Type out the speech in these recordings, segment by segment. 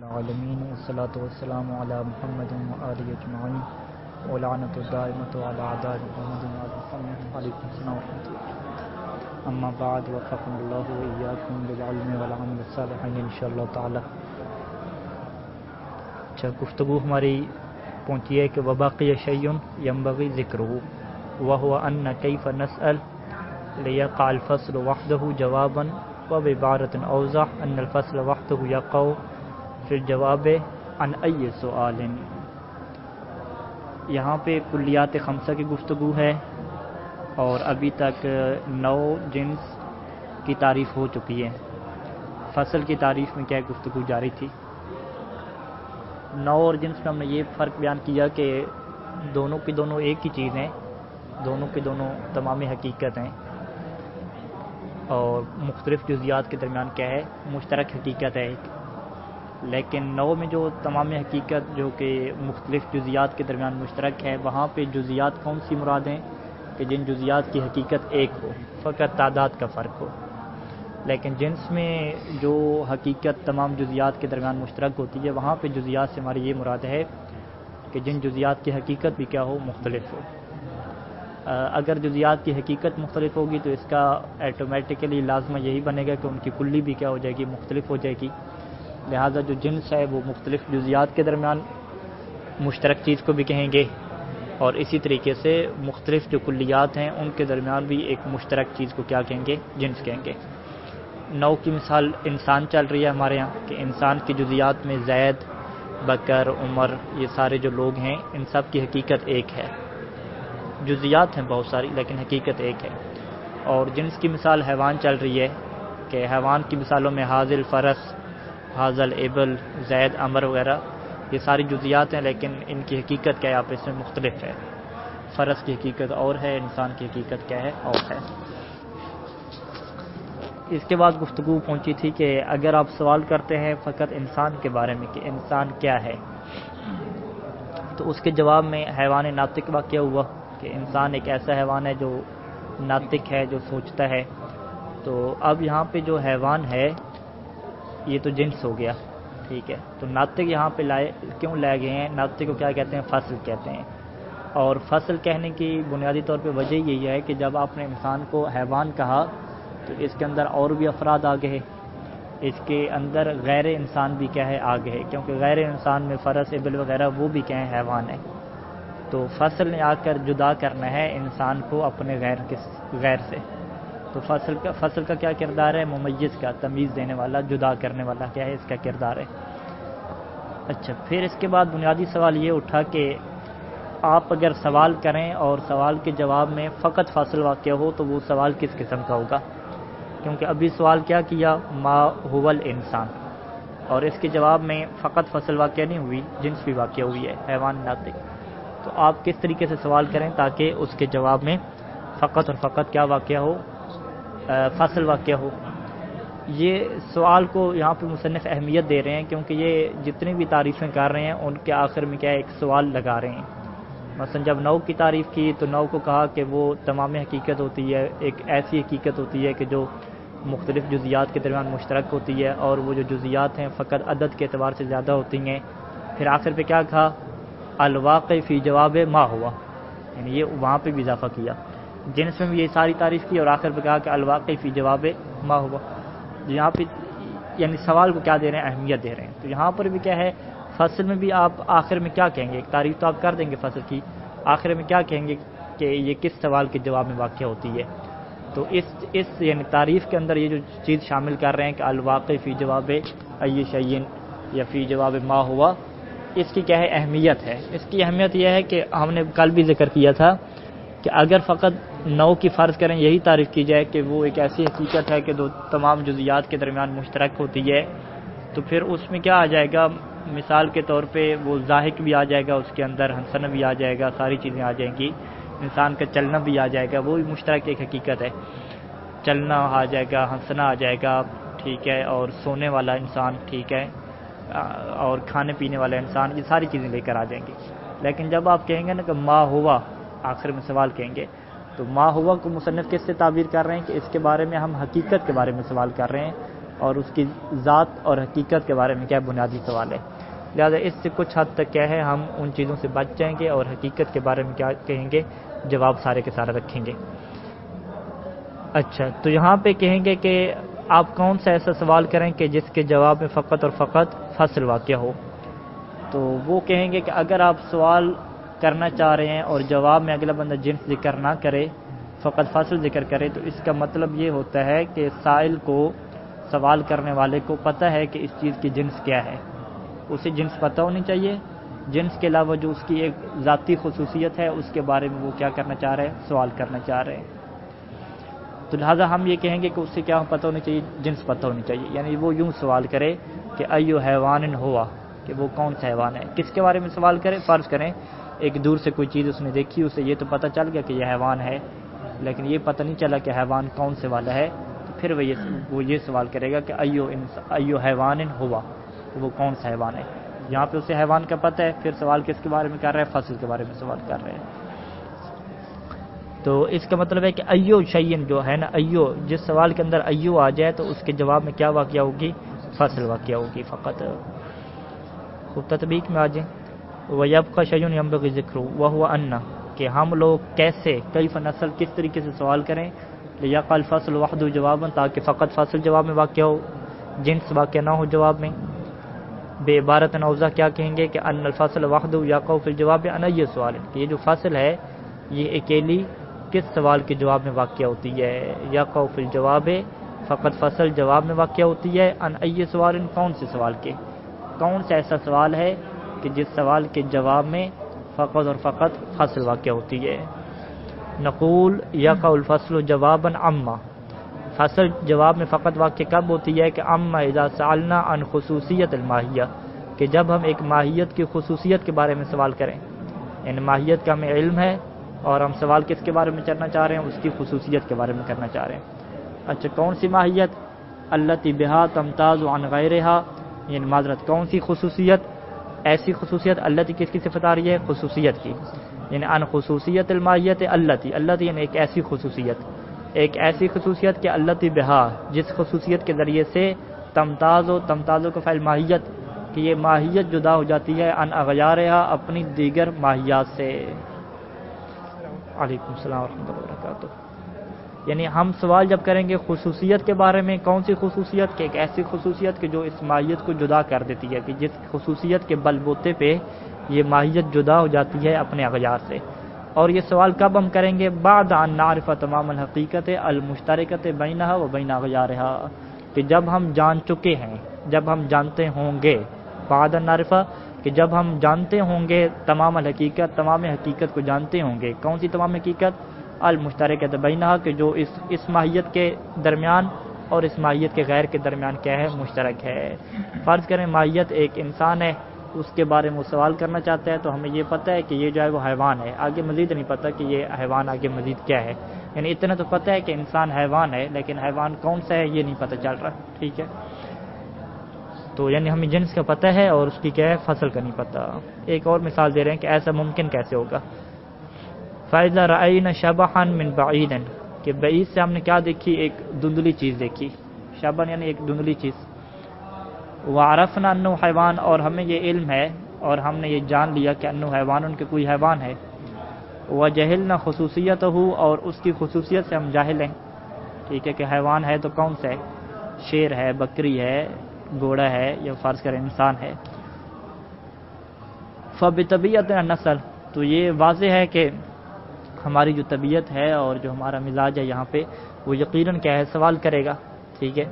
العالمین والصلاة والسلام علی محمد وآلہ اجمعین ولعنۃ الدائمۃ علی اعداء محمد وعلیکم السلام ورحمۃ اللہ. اما بعد وفقنا اللہ وإیاکم بالعلم والعمل الصالح انشاءاللہ تعالی. اچھا، گفتگو ہماری پہنچی ہے کہ وباقی شیء ینبغی ذکرہ وہو ان کیف نسأل لیقع الفصل وحدہ جوابا وبعبارۃ اوضح ان الفصل وحدہ یقع فی الجواب عن ای سؤال. یہاں پہ کلیات خمسہ کی گفتگو ہے اور ابھی تک 9 جنس کی تعریف ہو چکی ہے. فصل کی تعریف میں کیا گفتگو جاری تھی. 9 اور جنس میں ہم نے یہ فرق بیان کیا کہ دونوں کی دونوں ایک ہی چیز ہیں، دونوں کی دونوں تمام حقیقت ہیں، اور مختلف جزیات کے درمیان کیا ہے، مشترک حقیقت ہے. لیکن 9 میں جو تمام حقیقت جو کہ مختلف جزیات کے درمیان مشترک ہے، وہاں پہ جزیات کون سی مراد ہیں کہ جن جزیات کی حقیقت ایک ہو، فقط تعداد کا فرق ہو. لیکن جنس میں جو حقیقت تمام جزیات کے درمیان مشترک ہوتی ہے، وہاں پہ جزیات سے ہماری یہ مراد ہے کہ جن جزیات کی حقیقت بھی کیا ہو، مختلف ہو. اگر جزیات کی حقیقت مختلف ہوگی تو اس کا ایٹومیٹیکلی لازمہ یہی بنے گا کہ ان کی کلی بھی کیا ہو جائے گی، مختلف ہو جائے گی. لہذا جو جنس ہے وہ مختلف جزیات کے درمیان مشترک چیز کو بھی کہیں گے، اور اسی طریقے سے مختلف جو کلیات ہیں ان کے درمیان بھی ایک مشترک چیز کو کیا کہیں گے، جنس کہیں گے. 9 کی مثال انسان چل رہی ہے ہمارے یہاں کہ انسان کی جزیات میں زید، بکر، عمر، یہ سارے جو لوگ ہیں ان سب کی حقیقت ایک ہے. جزیات ہیں بہت ساری لیکن حقیقت ایک ہے. اور جنس کی مثال حیوان چل رہی ہے کہ حیوان کی مثالوں میں حاضل فرس، حاضل ابل، زید، عمر وغیرہ یہ ساری جزیات ہیں، لیکن ان کی حقیقت کیا ہے، آپس میں مختلف ہے. فرس کی حقیقت اور ہے، انسان کی حقیقت کیا ہے، اور ہے. اس کے بعد گفتگو پہنچی تھی کہ اگر آپ سوال کرتے ہیں فقط انسان کے بارے میں کہ انسان کیا ہے، تو اس کے جواب میں حیوان ناطق واقع ہوا کہ انسان ایک ایسا حیوان ہے جو ناطق ہے، جو سوچتا ہے. تو اب یہاں پہ جو حیوان ہے یہ تو جنس ہو گیا، ٹھیک ہے. تو ناطق یہاں پہ کیوں لائے گئے ہیں؟ ناطق کو کیا کہتے ہیں؟ فصل کہتے ہیں. اور فصل کہنے کی بنیادی طور پہ وجہ یہی ہے کہ جب آپ نے انسان کو حیوان کہا تو اس کے اندر اور بھی افراد آ گئے، اس کے اندر غیر انسان بھی کیا ہے، آ گئے، کیونکہ غیر انسان میں فرس، ابل وغیرہ وہ بھی کیا ہے، حیوان ہے. تو فصل نے آ کر جدا کرنا ہے انسان کو اپنے غیر سے. تو فصل کا کیا کردار ہے؟ ممیز کا، تمیز دینے والا، جدا کرنے والا کیا ہے، اس کا کردار ہے. اچھا، پھر اس کے بعد بنیادی سوال یہ اٹھا کہ آپ اگر سوال کریں اور سوال کے جواب میں فقط فصل واقع ہو تو وہ سوال کس قسم کا ہوگا؟ کیونکہ ابھی سوال کیا کیا، ما هو الانسان، اور اس کے جواب میں فقط فصل واقع نہیں ہوئی، جنس بھی واقع ہوئی ہے، حیوان ناطق. تو آپ کس طریقے سے سوال کریں تاکہ اس کے جواب میں فقط اور فقط کیا واقع ہو، فصل واقع ہو. یہ سوال کو یہاں پہ مصنف اہمیت دے رہے ہیں کیونکہ یہ جتنی بھی تعریفیں کر رہے ہیں ان کے آخر میں کیا ایک سوال لگا رہے ہیں. مثلا جب 9 کی تعریف کی تو 9 کو کہا کہ وہ تمام حقیقت ہوتی ہے، ایک ایسی حقیقت ہوتی ہے کہ جو مختلف جزیات کے درمیان مشترک ہوتی ہے، اور وہ جو جزیات ہیں فقط عدد کے اعتبار سے زیادہ ہوتی ہیں. پھر آخر پہ کیا کہا، الواقع فی جواب ما ہوا، یعنی یہ وہاں پہ بھی اضافہ کیا. جنس میں بھی یہ ساری تعریف کی اور آخر پہ کہا کہ الواقع فی جواب ما ہوا. یہاں پہ یعنی سوال کو کیا دے رہے ہیں، اہمیت دے رہے ہیں. تو یہاں پر بھی کیا ہے، فصل میں بھی آپ آخر میں کیا کہیں گے، ایک تعریف تو آپ کر دیں گے فصل کی، آخر میں کیا کہیں گے کہ یہ کس سوال کے جواب میں واقع ہوتی ہے. تو اس یعنی تعریف کے اندر یہ جو چیز شامل کر رہے ہیں کہ الواقع فی جواب ای شیء یا فی جواب ما ہوا، اس کی کیا ہے، اہمیت ہے. اس کی اہمیت یہ ہے کہ ہم نے کل بھی ذکر کیا تھا کہ اگر فقط 9 کی فرض کریں یہی تعریف کی جائے کہ وہ ایک ایسی حقیقت ہے کہ جو تمام جزیات کے درمیان مشترک ہوتی ہے، تو پھر اس میں کیا آ جائے گا، مثال کے طور پہ وہ ضاحک بھی آ جائے گا، اس کے اندر ہنسنا بھی آ جائے گا، ساری چیزیں آ جائیں گی، انسان کا چلنا بھی آ جائے گا، وہ بھی مشترک ایک حقیقت ہے. چلنا آ جائے گا، ہنسنا آ جائے گا، ٹھیک ہے، اور سونے والا انسان، ٹھیک ہے، اور کھانے پینے والا انسان، یہ ساری چیزیں لے کر آ جائیں گی. لیکن جب آپ کہیں گے نا کہ ما ہوا، آخر میں سوال کہیں گے، تو ما ہوا کو مصنف کس سے تعبیر کر رہے ہیں کہ اس کے بارے میں ہم حقیقت کے بارے میں سوال کر رہے ہیں، اور اس کی ذات اور حقیقت کے بارے میں کیا بنیادی سوال ہے. لہذا اس سے کچھ حد تک کیا ہے ہم ان چیزوں سے بچ جائیں گے اور حقیقت کے بارے میں کیا کہیں گے جواب سارے کے سارے رکھیں گے. اچھا تو یہاں پہ کہیں گے کہ آپ کون سا ایسا سوال کریں کہ جس کے جواب میں فقط اور فقط فصل واقع ہو. تو وہ کہیں گے کہ اگر آپ سوال کرنا چاہ رہے ہیں اور جواب میں اگلا بندہ جنس ذکر نہ کرے فقط فصل ذکر کرے تو اس کا مطلب یہ ہوتا ہے کہ سائل کو سوال کرنے والے کو پتہ ہے کہ اس چیز کی جنس کیا ہے. اسے جنس پتہ ہونی چاہیے. جنس کے علاوہ جو اس کی ایک ذاتی خصوصیت ہے اس کے بارے میں وہ کیا کرنا چاہ رہے ہیں سوال کرنا چاہ رہے ہیں. تو لہٰذا ہم یہ کہیں گے کہ اس سے کیا پتہ ہونی چاہیے جنس پتہ ہونی چاہیے. یعنی وہ یوں سوال کرے کہ ایو حیوان ہوا کہ وہ کون سا حیوان ہے. کس کے بارے میں سوال کرے؟ فرض کریں ایک دور سے کوئی چیز اس نے دیکھی اسے یہ تو پتہ چل گیا کہ یہ حیوان ہے لیکن یہ پتہ نہیں چلا کہ حیوان کون سے والا ہے. تو پھر وہ یہ سوال کرے گا کہ ایو حیوان ہوا وہ کون سا حیوان ہے. یہاں پہ اسے حیوان کا پتہ ہے. پھر سوال کس کے بارے میں کر رہے ہیں؟ فصل کے بارے میں سوال کر رہے ہیں. تو اس کا مطلب ہے کہ ایو شیئن جو ہے نا ایو جس سوال کے اندر ایو آ جائے تو اس کے جواب میں کیا واقعہ ہوگی؟ فصل واقعہ ہوگی فقط. خوب تطبیق میں آ جائیں. وَيَبْقَى شَيْءٌ يَنبَغِي ذِكْرُهُ وَهُوَ أَنَّ کہ ہم لوگ کیسے کیف نسل کس طریقے سے سوال کریں لِيَقَعَ الْفَصْلُ وَحْدُهُ جواباً تاکہ فقط فصل جواب میں واقع ہو جنس واقع نہ ہو جواب میں. بے عبارت اوضح کیا کہیں گے کہ ان الفصل وحدہ یقع فی الجواب عن ای سوال کہ یہ جو فصل ہے یہ اکیلی کس سوال کے جواب میں واقع ہوتی ہے. یقع فی الجواب فقط فصل جواب میں واقع ہوتی ہے ان ای سوال کون سے سوال کے کون سا ایسا سوال ہے کہ جس سوال کے جواب میں فقط اور فقط فصل واقع ہوتی ہے. نقول یقع الفصل جوابا عما فصل جواب میں فقط واقع کب ہوتی ہے کہ اما اذا سالنا عن خصوصیت الماہیہ کہ جب ہم ایک ماہیت کی خصوصیت کے بارے میں سوال کریں. یعنی ماہیت کا ہمیں علم ہے اور ہم سوال کس کے بارے میں کرنا چاہ رہے ہیں؟ اس کی خصوصیت کے بارے میں کرنا چاہ رہے ہیں. اچھا کون سی ماہیت؟ التی بہا تمتاز عن غیرہا یعنی معذرت کون سی خصوصیت؟ ایسی خصوصیت التی کس کی صفت آ رہی ہے؟ خصوصیت کی. یعنی ان خصوصیت الماہیت التی یعنی ایک ایسی خصوصیت کہ التی بہا جس خصوصیت کے ذریعے سے تمتازو کا فعل ماہیت کہ یہ ماہیت جدا ہو جاتی ہے ان اغیارہا اپنی دیگر ماہیات سے. علیکم السلام ورحمۃ اللہ وبرکاتہ. یعنی ہم سوال جب کریں گے خصوصیت کے بارے میں کون سی خصوصیت کہ ایک ایسی خصوصیت کہ جو اس ماہیت کو جدا کر دیتی ہے کہ جس خصوصیت کے بل بوتے پہ یہ ماہیت جدا ہو جاتی ہے اپنے اغیار سے. اور یہ سوال کب ہم کریں گے؟ بعد ان نعرف تمام الحقیقت المشترکۃ بینہا و بین اغیارہا کہ جب ہم جان چکے ہیں جب ہم جانتے ہوں گے بعد ان نعرف کہ جب ہم جانتے ہوں گے تمام حقیقت کو جانتے ہوں گے. کون سی تمام حقیقت؟ المشترکۃ بینہا کہ جو اس ماہیت کے درمیان اور اس ماہیت کے غیر کے درمیان کیا ہے؟ مشترک ہے. فرض کریں ماہیت ایک انسان ہے اس کے بارے میں وہ سوال کرنا چاہتا ہے تو ہمیں یہ پتہ ہے کہ یہ جو ہے وہ حیوان ہے. آگے مزید نہیں پتہ کہ یہ حیوان آگے مزید کیا ہے. یعنی اتنا تو پتہ ہے کہ انسان حیوان ہے لیکن حیوان کون سا ہے یہ نہیں پتہ چل رہا. ٹھیک ہے تو یعنی ہمیں جنس کا پتہ ہے اور اس کی کیا ہے؟ فصل کا نہیں پتہ. ایک اور مثال دے رہے ہیں کہ ایسا ممکن کیسے ہوگا. فَإِذَا رَأَيْنَا شَبَحًا مِّن بَعِيدٍ کہ بعید سے ہم نے کیا دیکھی؟ ایک دھندلی چیز دیکھی. شبح یعنی ایک دھندلی چیز. وَعَرَفْنَا أَنَّهُ حیوان اور ہمیں یہ علم ہے اور ہم نے یہ جان لیا کہ انه حیوان ان کے کوئی حیوان ہے. وَجَهِلْنَا خصوصیتہ اور اس کی خصوصیت سے ہم جاہل ہیں. ٹھیک ہے کہ حیوان ہے تو کون سا ہے؟ شیر ہے، بکری ہے، گھوڑا ہے یا فرض کریں انسان ہے. فَبِطَبِيعَةِ النَّسْلِ تو یہ واضح ہے کہ ہماری جو طبیعت ہے اور جو ہمارا مزاج ہے یہاں پہ وہ یقیناً کیا ہے؟ سوال کرے گا. ٹھیک ہے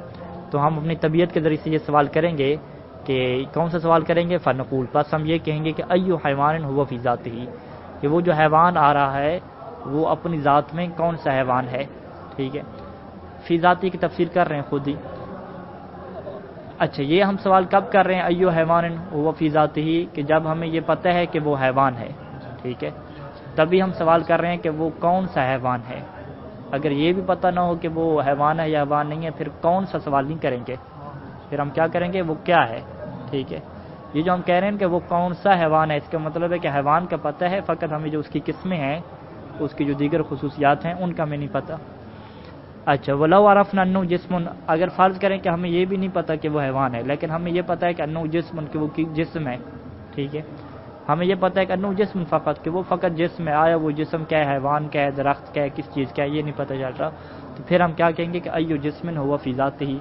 تو ہم اپنی طبیعت کے ذریعے سے یہ سوال کریں گے کہ کون سا سوال کریں گے؟ فنقول پس ہم یہ کہیں گے کہ ایو حیوان ہوا فی ذاتہ کہ وہ جو حیوان آ رہا ہے وہ اپنی ذات میں کون سا حیوان ہے. ٹھیک ہے فی ذاتی کی تفسیر کر رہے ہیں خود ہی. اچھا یہ ہم سوال کب کر رہے ہیں ایو حیوان ہوا فی ذاتہ کہ جب ہمیں یہ پتہ ہے کہ وہ حیوان ہے. ٹھیک ہے تبھی ہم سوال کر رہے ہیں کہ وہ کون سا حیوان ہے. اگر یہ بھی پتہ نہ ہو کہ وہ حیوان ہے یا حیوان نہیں ہے پھر کون سا سوال نہیں کریں گے. پھر ہم کیا کریں گے؟ وہ کیا ہے. ٹھیک ہے یہ جو ہم کہہ رہے ہیں کہ وہ کون سا حیوان ہے اس کا مطلب ہے کہ حیوان کا پتہ ہے فقط ہمیں جو اس کی قسمیں ہیں اس کی جو دیگر خصوصیات ہیں ان کا ہمیں نہیں پتہ. اچھا ولو عرفنا انه جسم، اگر فرض کریں کہ ہمیں یہ بھی نہیں پتہ کہ وہ حیوان ہے، لیکن ہمیں یہ پتہ ہے کہ انه جسم، کہ وہ جسم ہے، ٹھیک ہے، ہمیں یہ پتہ ہے کہ انه جسم فقط، کہ وہ فقط جسم ہے، آیا وہ جسم کیا ہے، حیوان کیا ہے، درخت کیا ہے، کس چیز کیا ہے، یہ نہیں پتہ چل رہا، تو پھر ہم کیا کہیں گے کہ ایو جسم ہوا فی ذاتہ،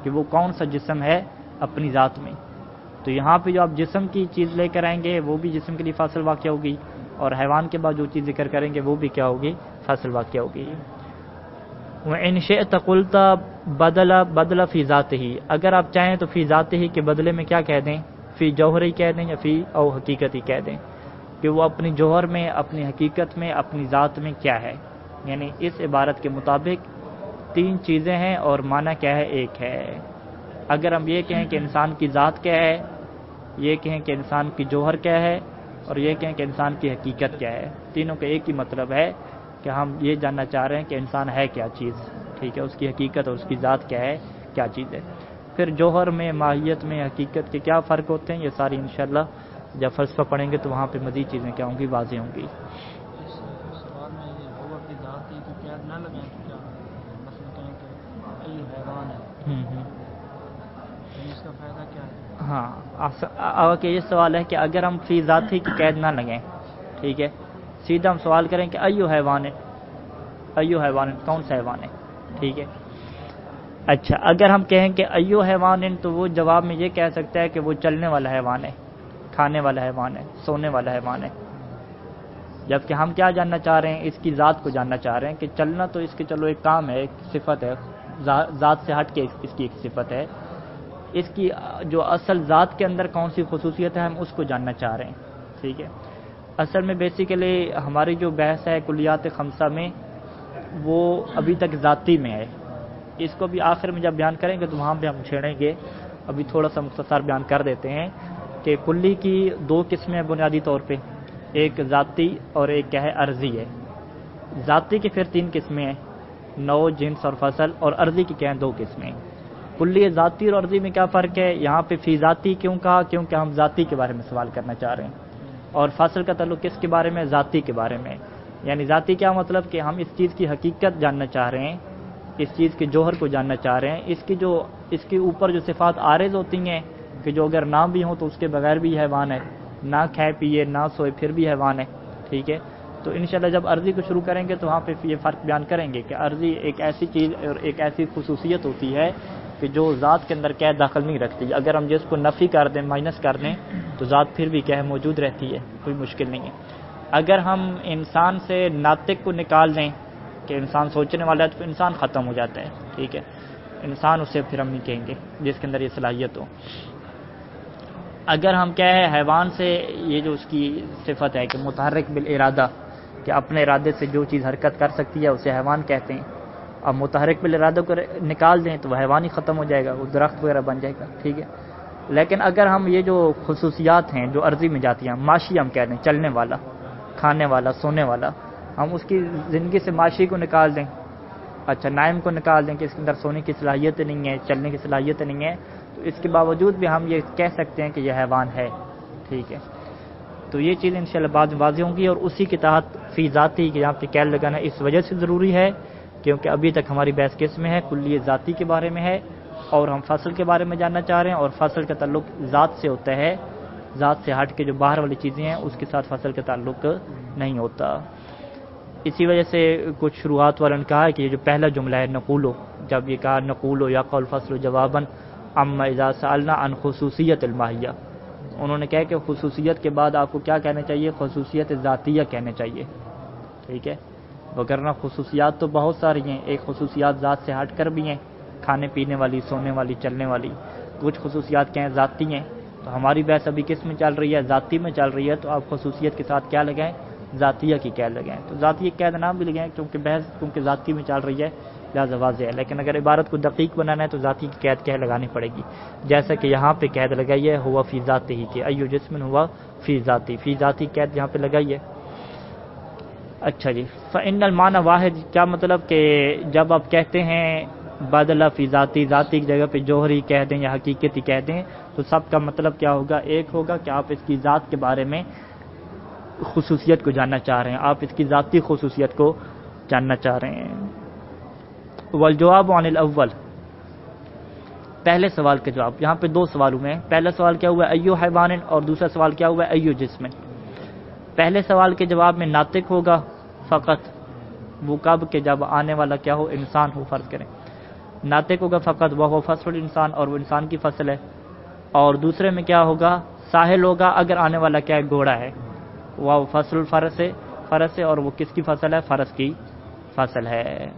کہ وہ کون سا جسم ہے اپنی ذات میں. تو یہاں پہ جو آپ جسم کی چیز لے کر آئیں گے وہ بھی جسم کے لیے فاصل واقع ہوگی، اور حیوان کے بعد جو چیز ذکر کریں گے وہ بھی کیا ہوگی، فاصل واقع ہوگی. وَإِنْ شِئْتَ قُلْتَ بدل فی ذاتہ، اگر آپ چاہیں تو فی ذاتہ کے بدلے میں کیا کہہ دیں، فی جوہری کہہ دیں یا فی او حقیقتی کہہ دیں، کہ وہ اپنی جوہر میں، اپنی حقیقت میں، اپنی ذات میں کیا ہے. یعنی اس عبارت کے مطابق تین چیزیں ہیں اور معنی کیا ہے، ایک ہے. اگر ہم یہ کہیں کہ انسان کی ذات کیا ہے، یہ کہیں کہ انسان کی جوہر کیا ہے، اور یہ کہیں کہ انسان کی حقیقت کیا ہے، تینوں کا ایک ہی مطلب ہے کہ ہم یہ جاننا چاہ رہے ہیں کہ انسان ہے کیا چیز، ٹھیک ہے، اس کی حقیقت اور اس کی ذات کیا ہے، کیا چیز ہے. پھر جوہر میں، ماہیت میں، حقیقت کے کیا فرق ہوتے ہیں، یہ ساری انشاءاللہ جب فلسفہ پڑھیں گے تو وہاں پہ مزید چیزیں کیا ہوں گی، واضح ہوں گی. اس سوال میں یہ ہوا کی ذات ہی کی قید نہ لگیں تو کیا مثلا کہیں کہ یہ حیوان ہے، اس کا فائدہ کیا ہے؟ ہاں کہ یہ سوال ہے کہ اگر ہم فی ذاتی کی قید نہ لگیں، ٹھیک ہے، سیدھا ہم سوال کریں کہ ایو حیوان ہے، ایو حیوان، کون سا حیوان ہے، ٹھیک ہے. اچھا اگر ہم کہیں کہ ایو حیوان، تو وہ جواب میں یہ کہہ سکتا ہے کہ وہ چلنے والا حیوان ہے، کھانے والا حیوان ہے، سونے والا حیوان ہے. جبکہ ہم کیا جاننا چاہ رہے ہیں، اس کی ذات کو جاننا چاہ رہے ہیں کہ چلنا تو اس کے چلو ایک کام ہے، ایک صفت ہے، ذات سے ہٹ کے اس کی ایک صفت ہے. اس کی جو اصل ذات کے اندر کون سی خصوصیت ہے، ہم اس کو جاننا چاہ رہے ہیں، ٹھیک ہے. اصل میں بیسیکلی ہماری جو بحث ہے کلیات خمسہ میں، وہ ابھی تک ذاتی میں ہے. اس کو بھی آخر میں جب بیان کریں گے تو وہاں پہ ہم چھیڑیں گے. ابھی تھوڑا سا مختصر بیان کر دیتے ہیں کہ کلی کی دو قسمیں ہیں بنیادی طور پہ، ایک ذاتی اور ایک کیا ہے، عرضی ہے. ذاتی کی پھر تین قسمیں ہیں، نوع، جنس اور فصل، اور عرضی کی کیا ہیں، دو قسمیں. کلی ذاتی اور عرضی میں کیا فرق ہے، یہاں پہ فی ذاتی کیوں کہا، کیونکہ ہم ذاتی کے بارے میں سوال کرنا چاہ رہے ہیں، اور فصل کا تعلق کس کے بارے میں، ذاتی کے بارے میں. یعنی ذاتی کیا مطلب کہ ہم اس چیز کی حقیقت جاننا چاہ رہے ہیں، اس چیز کے جوہر کو جاننا چاہ رہے ہیں، اس کے اوپر جو صفات عارض ہوتی ہیں کہ جو اگر نہ بھی ہوں تو اس کے بغیر بھی حیوان ہے، نہ کھائے پیے نہ سوئے پھر بھی حیوان ہے، ٹھیک ہے. تو انشاءاللہ جب عرضی کو شروع کریں گے تو وہاں پہ یہ فرق بیان کریں گے کہ عرضی ایک ایسی چیز اور ایک ایسی خصوصیت ہوتی ہے کہ جو ذات کے اندر کیا داخل نہیں رکھتی. اگر ہم جس کو نفی کر دیں، مائنس کر دیں، تو ذات پھر بھی کیا ہے، موجود رہتی ہے، کوئی مشکل نہیں ہے. اگر ہم انسان سے ناطق کو نکال دیں کہ انسان سوچنے والا ہے، تو انسان ختم ہو جاتا ہے، ٹھیک ہے. انسان اسے پھر ہم نہیں کہیں گے جس کے اندر یہ صلاحیت ہو. اگر ہم کیا ہے، حیوان سے یہ جو اس کی صفت ہے کہ متحرک بالارادہ، کہ اپنے ارادے سے جو چیز حرکت کر سکتی ہے اسے حیوان کہتے ہیں. اب متحرک بالارادہ کو نکال دیں تو وہ حیوان ہی ختم ہو جائے گا، وہ درخت وغیرہ بن جائے گا، ٹھیک ہے. لیکن اگر ہم یہ جو خصوصیات ہیں جو عرضی میں جاتی ہیں، معاشی ہم کہہ دیں، چلنے والا، کھانے والا، سونے والا، ہم اس کی زندگی سے معاشی کو نکال دیں، اچھا نائم کو نکال دیں کہ اس کے اندر سونے کی صلاحیت نہیں ہے، چلنے کی صلاحیت نہیں ہے، تو اس کے باوجود بھی ہم یہ کہہ سکتے ہیں کہ یہ حیوان ہے، ٹھیک ہے. تو یہ چیز انشاءاللہ بعد میں واضح ہوں گی. اور اسی کے تحت فی ذاتی کہ یہاں پہ قید لگانا اس وجہ سے ضروری ہے کیونکہ ابھی تک ہماری بحث کس میں ہے، کلی ذاتی کے بارے میں ہے، اور ہم فصل کے بارے میں جاننا چاہ رہے ہیں، اور فصل کا تعلق ذات سے ہوتا ہے، ذات سے ہٹ کے جو باہر والی چیزیں ہیں اس کے ساتھ فصل کا تعلق نہیں ہوتا. اسی وجہ سے کچھ شروعات والوں نے کہا ہے کہ یہ جو پہلا جملہ ہے نقولو، جب یہ کہا نقولو یا قول فصل جواباً اما اذا سألنا عن خصوصیت الماہیہ، انہوں نے کہا کہ خصوصیت کے بعد آپ کو کیا کہنا چاہیے، خصوصیت ذاتیہ کہنا چاہیے، ٹھیک ہے. وگرنہ خصوصیات تو بہت ساری ہیں، ایک خصوصیات ذات سے ہٹ کر بھی ہیں، کھانے پینے والی، سونے والی، چلنے والی. کچھ خصوصیات کیا ہیں، ذاتی ہیں. تو ہماری بحث ابھی کس میں چل رہی ہے، ذاتی میں چل رہی ہے. تو آپ خصوصیت کے ساتھ کیا لگائیں، ذاتیہ کی قید لگائیں. تو ذاتیہ قید نام بھی لگائیں کیونکہ ذاتی میں چل رہی ہے لہٰذا واضح ہے. لیکن اگر عبارت کو دقیق بنانا ہے تو ذاتی کی قید کیا لگانی پڑے گی، جیسا کہ یہاں پہ قید لگائی ہے ہوا فی ذاتی ہی کہ ایو جسم ہوا فی ذاتی، فی ذاتی قید یہاں پہ لگائی ہے. اچھا جی، فإن المعنى واحد، کیا مطلب کہ جب آپ کہتے ہیں بدلہ فی ذاتی، ذاتی کی جگہ پہ جوہری کہہ دیں یا حقیقتی کہہ دیں، تو سب کا مطلب کیا ہوگا، ایک ہوگا کہ آپ اس کی ذات کے بارے میں خصوصیت کو جاننا چاہ رہے ہیں، آپ اس کی ذاتی خصوصیت کو جاننا چاہ رہے ہیں. والجواب عن الاول، پہلے سوال کا جواب، یہاں پہ دو سوال ہوئے ہیں، پہلا سوال کیا ہوا ہے ایو حیوان، اور دوسرا سوال کیا ہوا ہے ایو جسم۔ پہلے سوال کے جواب میں ناطق ہوگا فقط، وہ کب کہ جب آنے والا کیا ہو، انسان ہو، فرض کریں ناطق ہوگا فقط، وہ فصل الانسان، اور وہ انسان کی فصل ہے، اور دوسرے میں کیا ہوگا، ساحل ہوگا اگر آنے والا کیا ہے، گھوڑا ہے، وہ فصل الفرس ہے، فرس ہے، اور وہ کس کی فصل ہے، فرس کی فصل ہے۔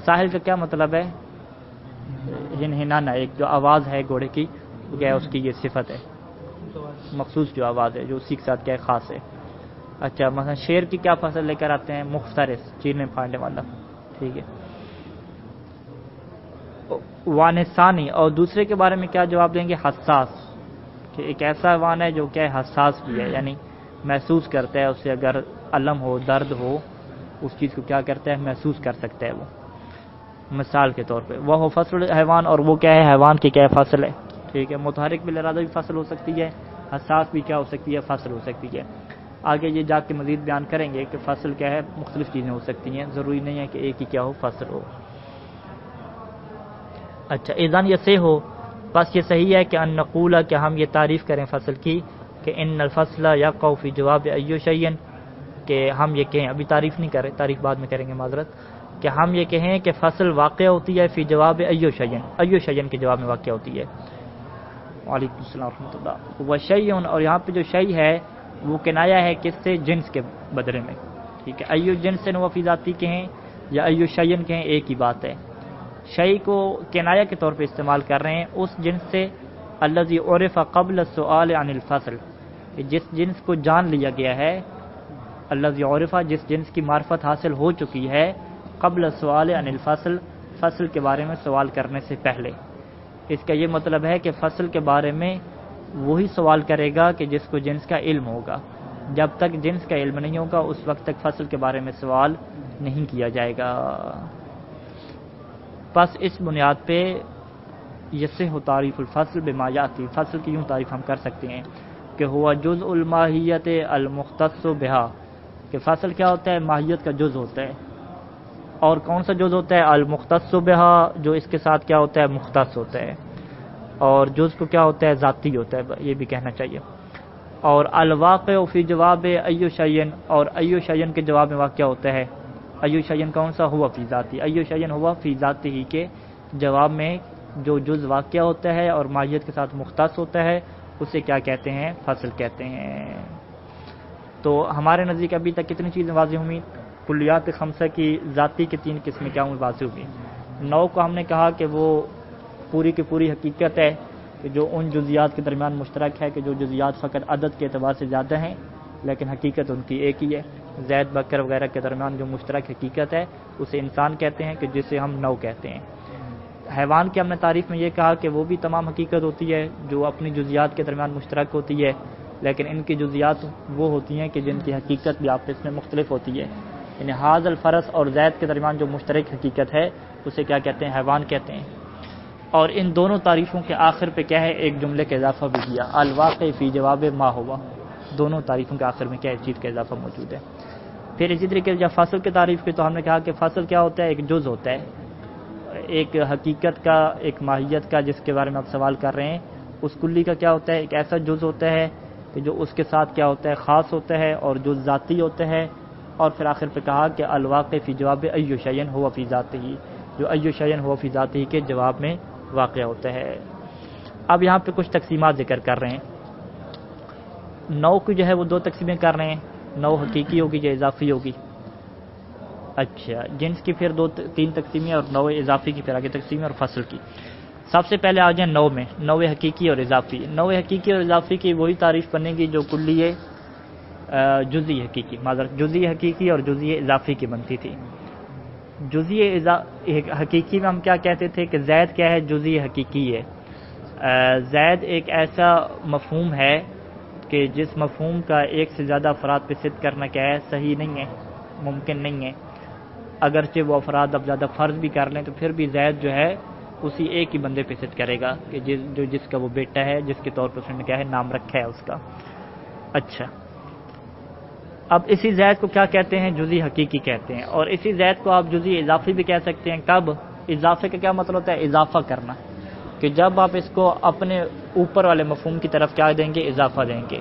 ساحل کا کیا مطلب ہے، ہنہنانا، ایک جو آواز ہے گھوڑے کی، وہ کیا ہے، اس کی یہ صفت ہے، مخصوص جو آواز ہے جو اسی کے ساتھ کیا ہے، خاص ہے۔ اچھا مثلا شیر کی کیا فصل لے کر آتے ہیں، مفترس، چیرنے پھاڑنے والا، ٹھیک ہے۔ وان ثانی، اور دوسرے کے بارے میں کیا جواب دیں گے، حساس، کہ ایک ایسا وان ہے جو کیا ہے، حساس بھی ہے، یعنی محسوس کرتا ہے، اسے اگر الم ہو، درد ہو، اس چیز کو کیا کرتا ہے، محسوس کر سکتا ہے وہ۔ مثال کے طور پہ وہ فصل حیوان، اور وہ کیا ہے، حیوان کی کیا ہے، فصل ہے، ٹھیک ہے۔ متحرک بالارادہ بھی فصل ہو سکتی ہے، حساس بھی کیا ہو سکتی ہے، فصل ہو سکتی ہے۔ آگے یہ جا کے مزید بیان کریں گے کہ فصل کیا ہے، مختلف چیزیں ہو سکتی ہیں، ضروری نہیں ہے کہ ایک ہی کیا ہو، فصل ہو۔ اچھا اذن یہ سے ہو، بس یہ صحیح ہے کہ ان نقول، کہ ہم یہ تعریف کریں فصل کی، کہ ان الفصل یقع فی جواب ایو شیء، کہ ہم یہ کہیں، ابھی تعریف نہیں کریں، تعریف بعد میں کریں گے معذرت، کہ ہم یہ کہیں کہ فصل واقع ہوتی ہے فی جواب ایو شیء، ایو شیء کے جواب میں واقع ہوتی ہے۔ وعلیکم السلام ورحمۃ اللہ۔ وشیء، اور یہاں پہ جو شیء ہے وہ کنایا ہے کس سے، جنس کے بدلے میں، ٹھیک ہے۔ ایو جنس و فی ذاتی کہیں یا ایو شیء کہیں، ایک ہی بات ہے۔ شیء کو کنایا کے طور پہ استعمال کر رہے ہیں اس جنس سے، الذی عرف قبل السؤال عن الفصل، جس جنس کو جان لیا گیا ہے، الذی عرف، جس جنس کی معرفت حاصل ہو چکی ہے، قبل السؤال عن الفصل، فصل کے بارے میں سوال کرنے سے پہلے۔ اس کا یہ مطلب ہے کہ فصل کے بارے میں وہی سوال کرے گا کہ جس کو جنس کا علم ہوگا، جب تک جنس کا علم نہیں ہوگا اس وقت تک فصل کے بارے میں سوال نہیں کیا جائے گا۔ بس اس بنیاد پہ یصح تعریف الفصل بما یاتی، فصل کی یوں تعریف ہم کر سکتے ہیں کہ ہوا جزء الماہیت المختص بہا، کہ فصل کیا ہوتا ہے، ماہیت کا جز ہوتا ہے، اور کون سا جز ہوتا ہے، المختص بہا، جو اس کے ساتھ کیا ہوتا ہے، مختص ہوتا ہے، اور جز کو کیا ہوتا ہے، ذاتی ہوتا ہے، یہ بھی کہنا چاہیے۔ اور الواقع فی جواب ایو شیء، اور ایو شیء کے جواب میں واقع ہوتا ہے، ایو شیء کون سا، ہوا فی ذاتی، ایو شیء ہوا فی ذاتی ہی کے جواب میں جو جز واقع ہوتا ہے اور ماہیت کے ساتھ مختص ہوتا ہے اسے کیا کہتے ہیں، فصل کہتے ہیں۔ تو ہمارے نزدیک ابھی تک کتنی چیزیں واضح ہوئی، کلیات خمسہ کی ذاتی کی 3 قسمیں کیا ہوئی، واضح ہوئی۔ نو کو ہم نے کہا کہ وہ پوری کی پوری حقیقت ہے، کہ جو ان جزیات کے درمیان مشترک ہے، کہ جو جزیات فقط عدد کے اعتبار سے زیادہ ہیں لیکن حقیقت ان کی ایک ہی ہے۔ زید بکر وغیرہ کے درمیان جو مشترک حقیقت ہے اسے انسان کہتے ہیں، کہ جسے ہم نو کہتے ہیں۔ حیوان کی ہم نے تعریف میں یہ کہا کہ وہ بھی تمام حقیقت ہوتی ہے جو اپنی جزیات کے درمیان مشترک ہوتی ہے، لیکن ان کی جزیات وہ ہوتی ہیں کہ جن کی حقیقت بھی آپس میں مختلف ہوتی ہے، یعنی حاض الفرس اور زید کے درمیان جو مشترک حقیقت ہے اسے کیا کہتے ہیں، حیوان کہتے ہیں۔ اور ان دونوں تعریفوں کے آخر پہ کیا ہے، ایک جملے کا اضافہ بھی کیا، الواقع فی جواب ما ہوا، دونوں تعریفوں کے آخر میں کیا ہے، چیز کا اضافہ موجود ہے۔ پھر اسی طریقے سے جب فصل کی تعریف کی تو ہم نے کہا کہ فصل کیا ہوتا ہے، ایک جز ہوتا ہے، ایک حقیقت کا، ایک ماہیت کا جس کے بارے میں آپ سوال کر رہے ہیں، اس کلی کا کیا ہوتا ہے، ایک ایسا جز ہوتا ہے کہ جو اس کے ساتھ کیا ہوتا ہے، خاص ہوتا ہے، اور جو ذاتی ہوتا ہے۔ اور پھر آخر پہ کہا کہ الواقع فی جواب ایو شیء ہوا فی ذاتہ، جو ایو شیء ہوا فی ذاتہ کے جواب میں واقع ہوتا ہے۔ اب یہاں پہ کچھ تقسیمات ذکر کر رہے ہیں۔ نو کی جو ہے وہ 2 تقسیمیں کر رہے ہیں، نو حقیقی ہوگی یا اضافی ہوگی۔ اچھا جنس کی پھر 2-3 تقسیمیں، اور نو اضافی کی پھر آگے تقسیمیں، اور فصل کی۔ سب سے پہلے آ جائیں نو میں، نو حقیقی اور اضافی۔ نو حقیقی اور اضافی کی وہی تعریف بنے گی جو کلی جزئی حقیقی، معذرت جزئی حقیقی اور جزئی اضافی کی بنتی تھی۔ جزئی حقیقی میں ہم کیا کہتے تھے کہ زید کیا ہے، جزئی حقیقی ہے۔ زید ایک ایسا مفہوم ہے کہ جس مفہوم کا ایک سے زیادہ افراد پہ صدق کرنا کیا ہے، صحیح نہیں ہے، ممکن نہیں ہے۔ اگرچہ وہ افراد اب زیادہ فرض بھی کر لیں تو پھر بھی زید جو ہے اسی ایک ہی بندے پہ صدق کرے گا، کہ جس کا وہ بیٹا ہے، جس کے طور پر اس نے کیا ہے، نام رکھا ہے اس کا۔ اچھا اب اسی زید کو کیا کہتے ہیں؟ جزئی حقیقی کہتے ہیں، اور اسی زید کو آپ جزئی اضافی بھی کہہ سکتے ہیں۔ کب؟ اضافے کا کیا مطلب ہوتا ہے؟ اضافہ کرنا، کہ جب آپ اس کو اپنے اوپر والے مفہوم کی طرف کیا دیں گے؟ اضافہ دیں گے،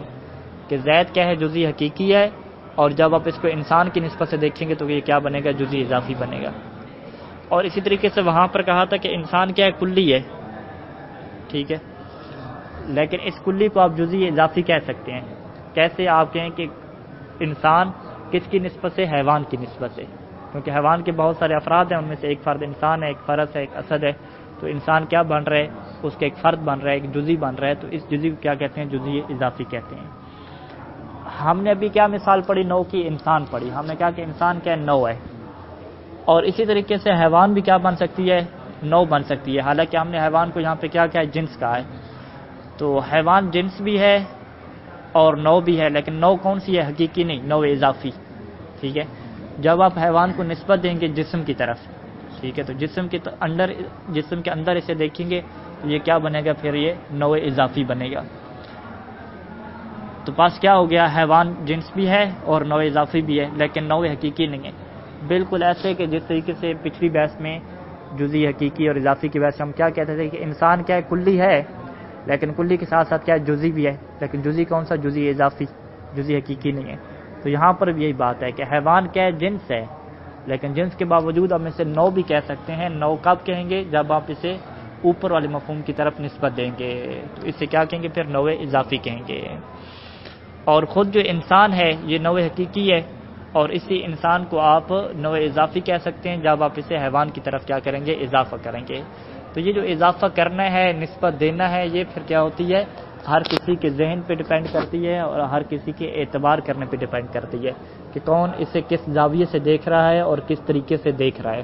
کہ زید کیا ہے؟ جزئی حقیقی ہے، اور جب آپ اس کو انسان کی نسبت سے دیکھیں گے تو یہ کیا بنے گا؟ جزئی اضافی بنے گا۔ اور اسی طریقے سے وہاں پر کہا تھا کہ انسان کیا ہے؟ کلی ہے، ٹھیک ہے، لیکن اس کلی کو آپ جزئی اضافی کہہ سکتے ہیں۔ کیسے؟ آپ کہیں کہ انسان کس کی نسبت سے؟ حیوان کی نسبت سے، کیونکہ حیوان کے بہت سارے افراد ہیں، ان میں سے ایک فرد انسان ہے، ایک فرس ہے، ایک اسد ہے، تو انسان کیا بن رہا ہے؟ اس کا ایک فرد بن رہا ہے، ایک جزئی بن رہا ہے، تو اس جزئی کو کیا کہتے ہیں؟ جزئی اضافی کہتے ہیں۔ ہم نے ابھی کیا مثال پڑھی؟ نو کی، انسان پڑھی، ہم نے کہا کہ انسان کیا نو ہے، اور اسی طریقے سے حیوان بھی کیا بن سکتی ہے؟ نو بن سکتی ہے، حالانکہ ہم نے حیوان کو یہاں پہ کیا کیا ہے؟ جنس کہا ہے، تو حیوان جنس بھی ہے اور نو بھی ہے، لیکن نو کون سی ہے؟ حقیقی نہیں، نو اضافی، ٹھیک ہے۔ جب آپ حیوان کو نسبت دیں گے جسم کی طرف، ٹھیک ہے، تو جسم کے اندر اسے دیکھیں گے تو یہ کیا بنے گا؟ پھر یہ نو اضافی بنے گا۔ تو پاس کیا ہو گیا؟ حیوان جنس بھی ہے اور نو اضافی بھی ہے، لیکن نو حقیقی نہیں ہے۔ بالکل ایسے کہ جس طریقے سے پچھلی بحث میں جزئی حقیقی اور اضافی کی بحث میں ہم کیا کہتے تھے کہ انسان کیا ہے؟ کلی ہے، لیکن کلی کے ساتھ ساتھ کیا ہے؟ جزئی بھی ہے، لیکن جزئی کون سا؟ جزئی اضافی، جزئی حقیقی نہیں ہے۔ تو یہاں پر بھی یہی بات ہے کہ حیوان کیا ہے؟ جنس ہے، لیکن جنس کے باوجود ہم اسے نو بھی کہہ سکتے ہیں۔ نو کب کہیں گے؟ جب آپ اسے اوپر والے مفہوم کی طرف نسبت دیں گے، تو اسے کیا کہیں گے؟ پھر نو اضافی کہیں گے۔ اور خود جو انسان ہے یہ نو حقیقی ہے، اور اسی انسان کو آپ نو اضافی کہہ سکتے ہیں جب آپ اسے حیوان کی طرف کیا کریں گے؟ اضافہ کریں گے۔ تو یہ جو اضافہ کرنا ہے، نسبت دینا ہے، یہ پھر کیا ہوتی ہے؟ ہر کسی کے ذہن پہ ڈیپینڈ کرتی ہے، اور ہر کسی کے اعتبار کرنے پہ ڈیپینڈ کرتی ہے کہ کون اسے کس زاویے سے دیکھ رہا ہے اور کس طریقے سے دیکھ رہا ہے۔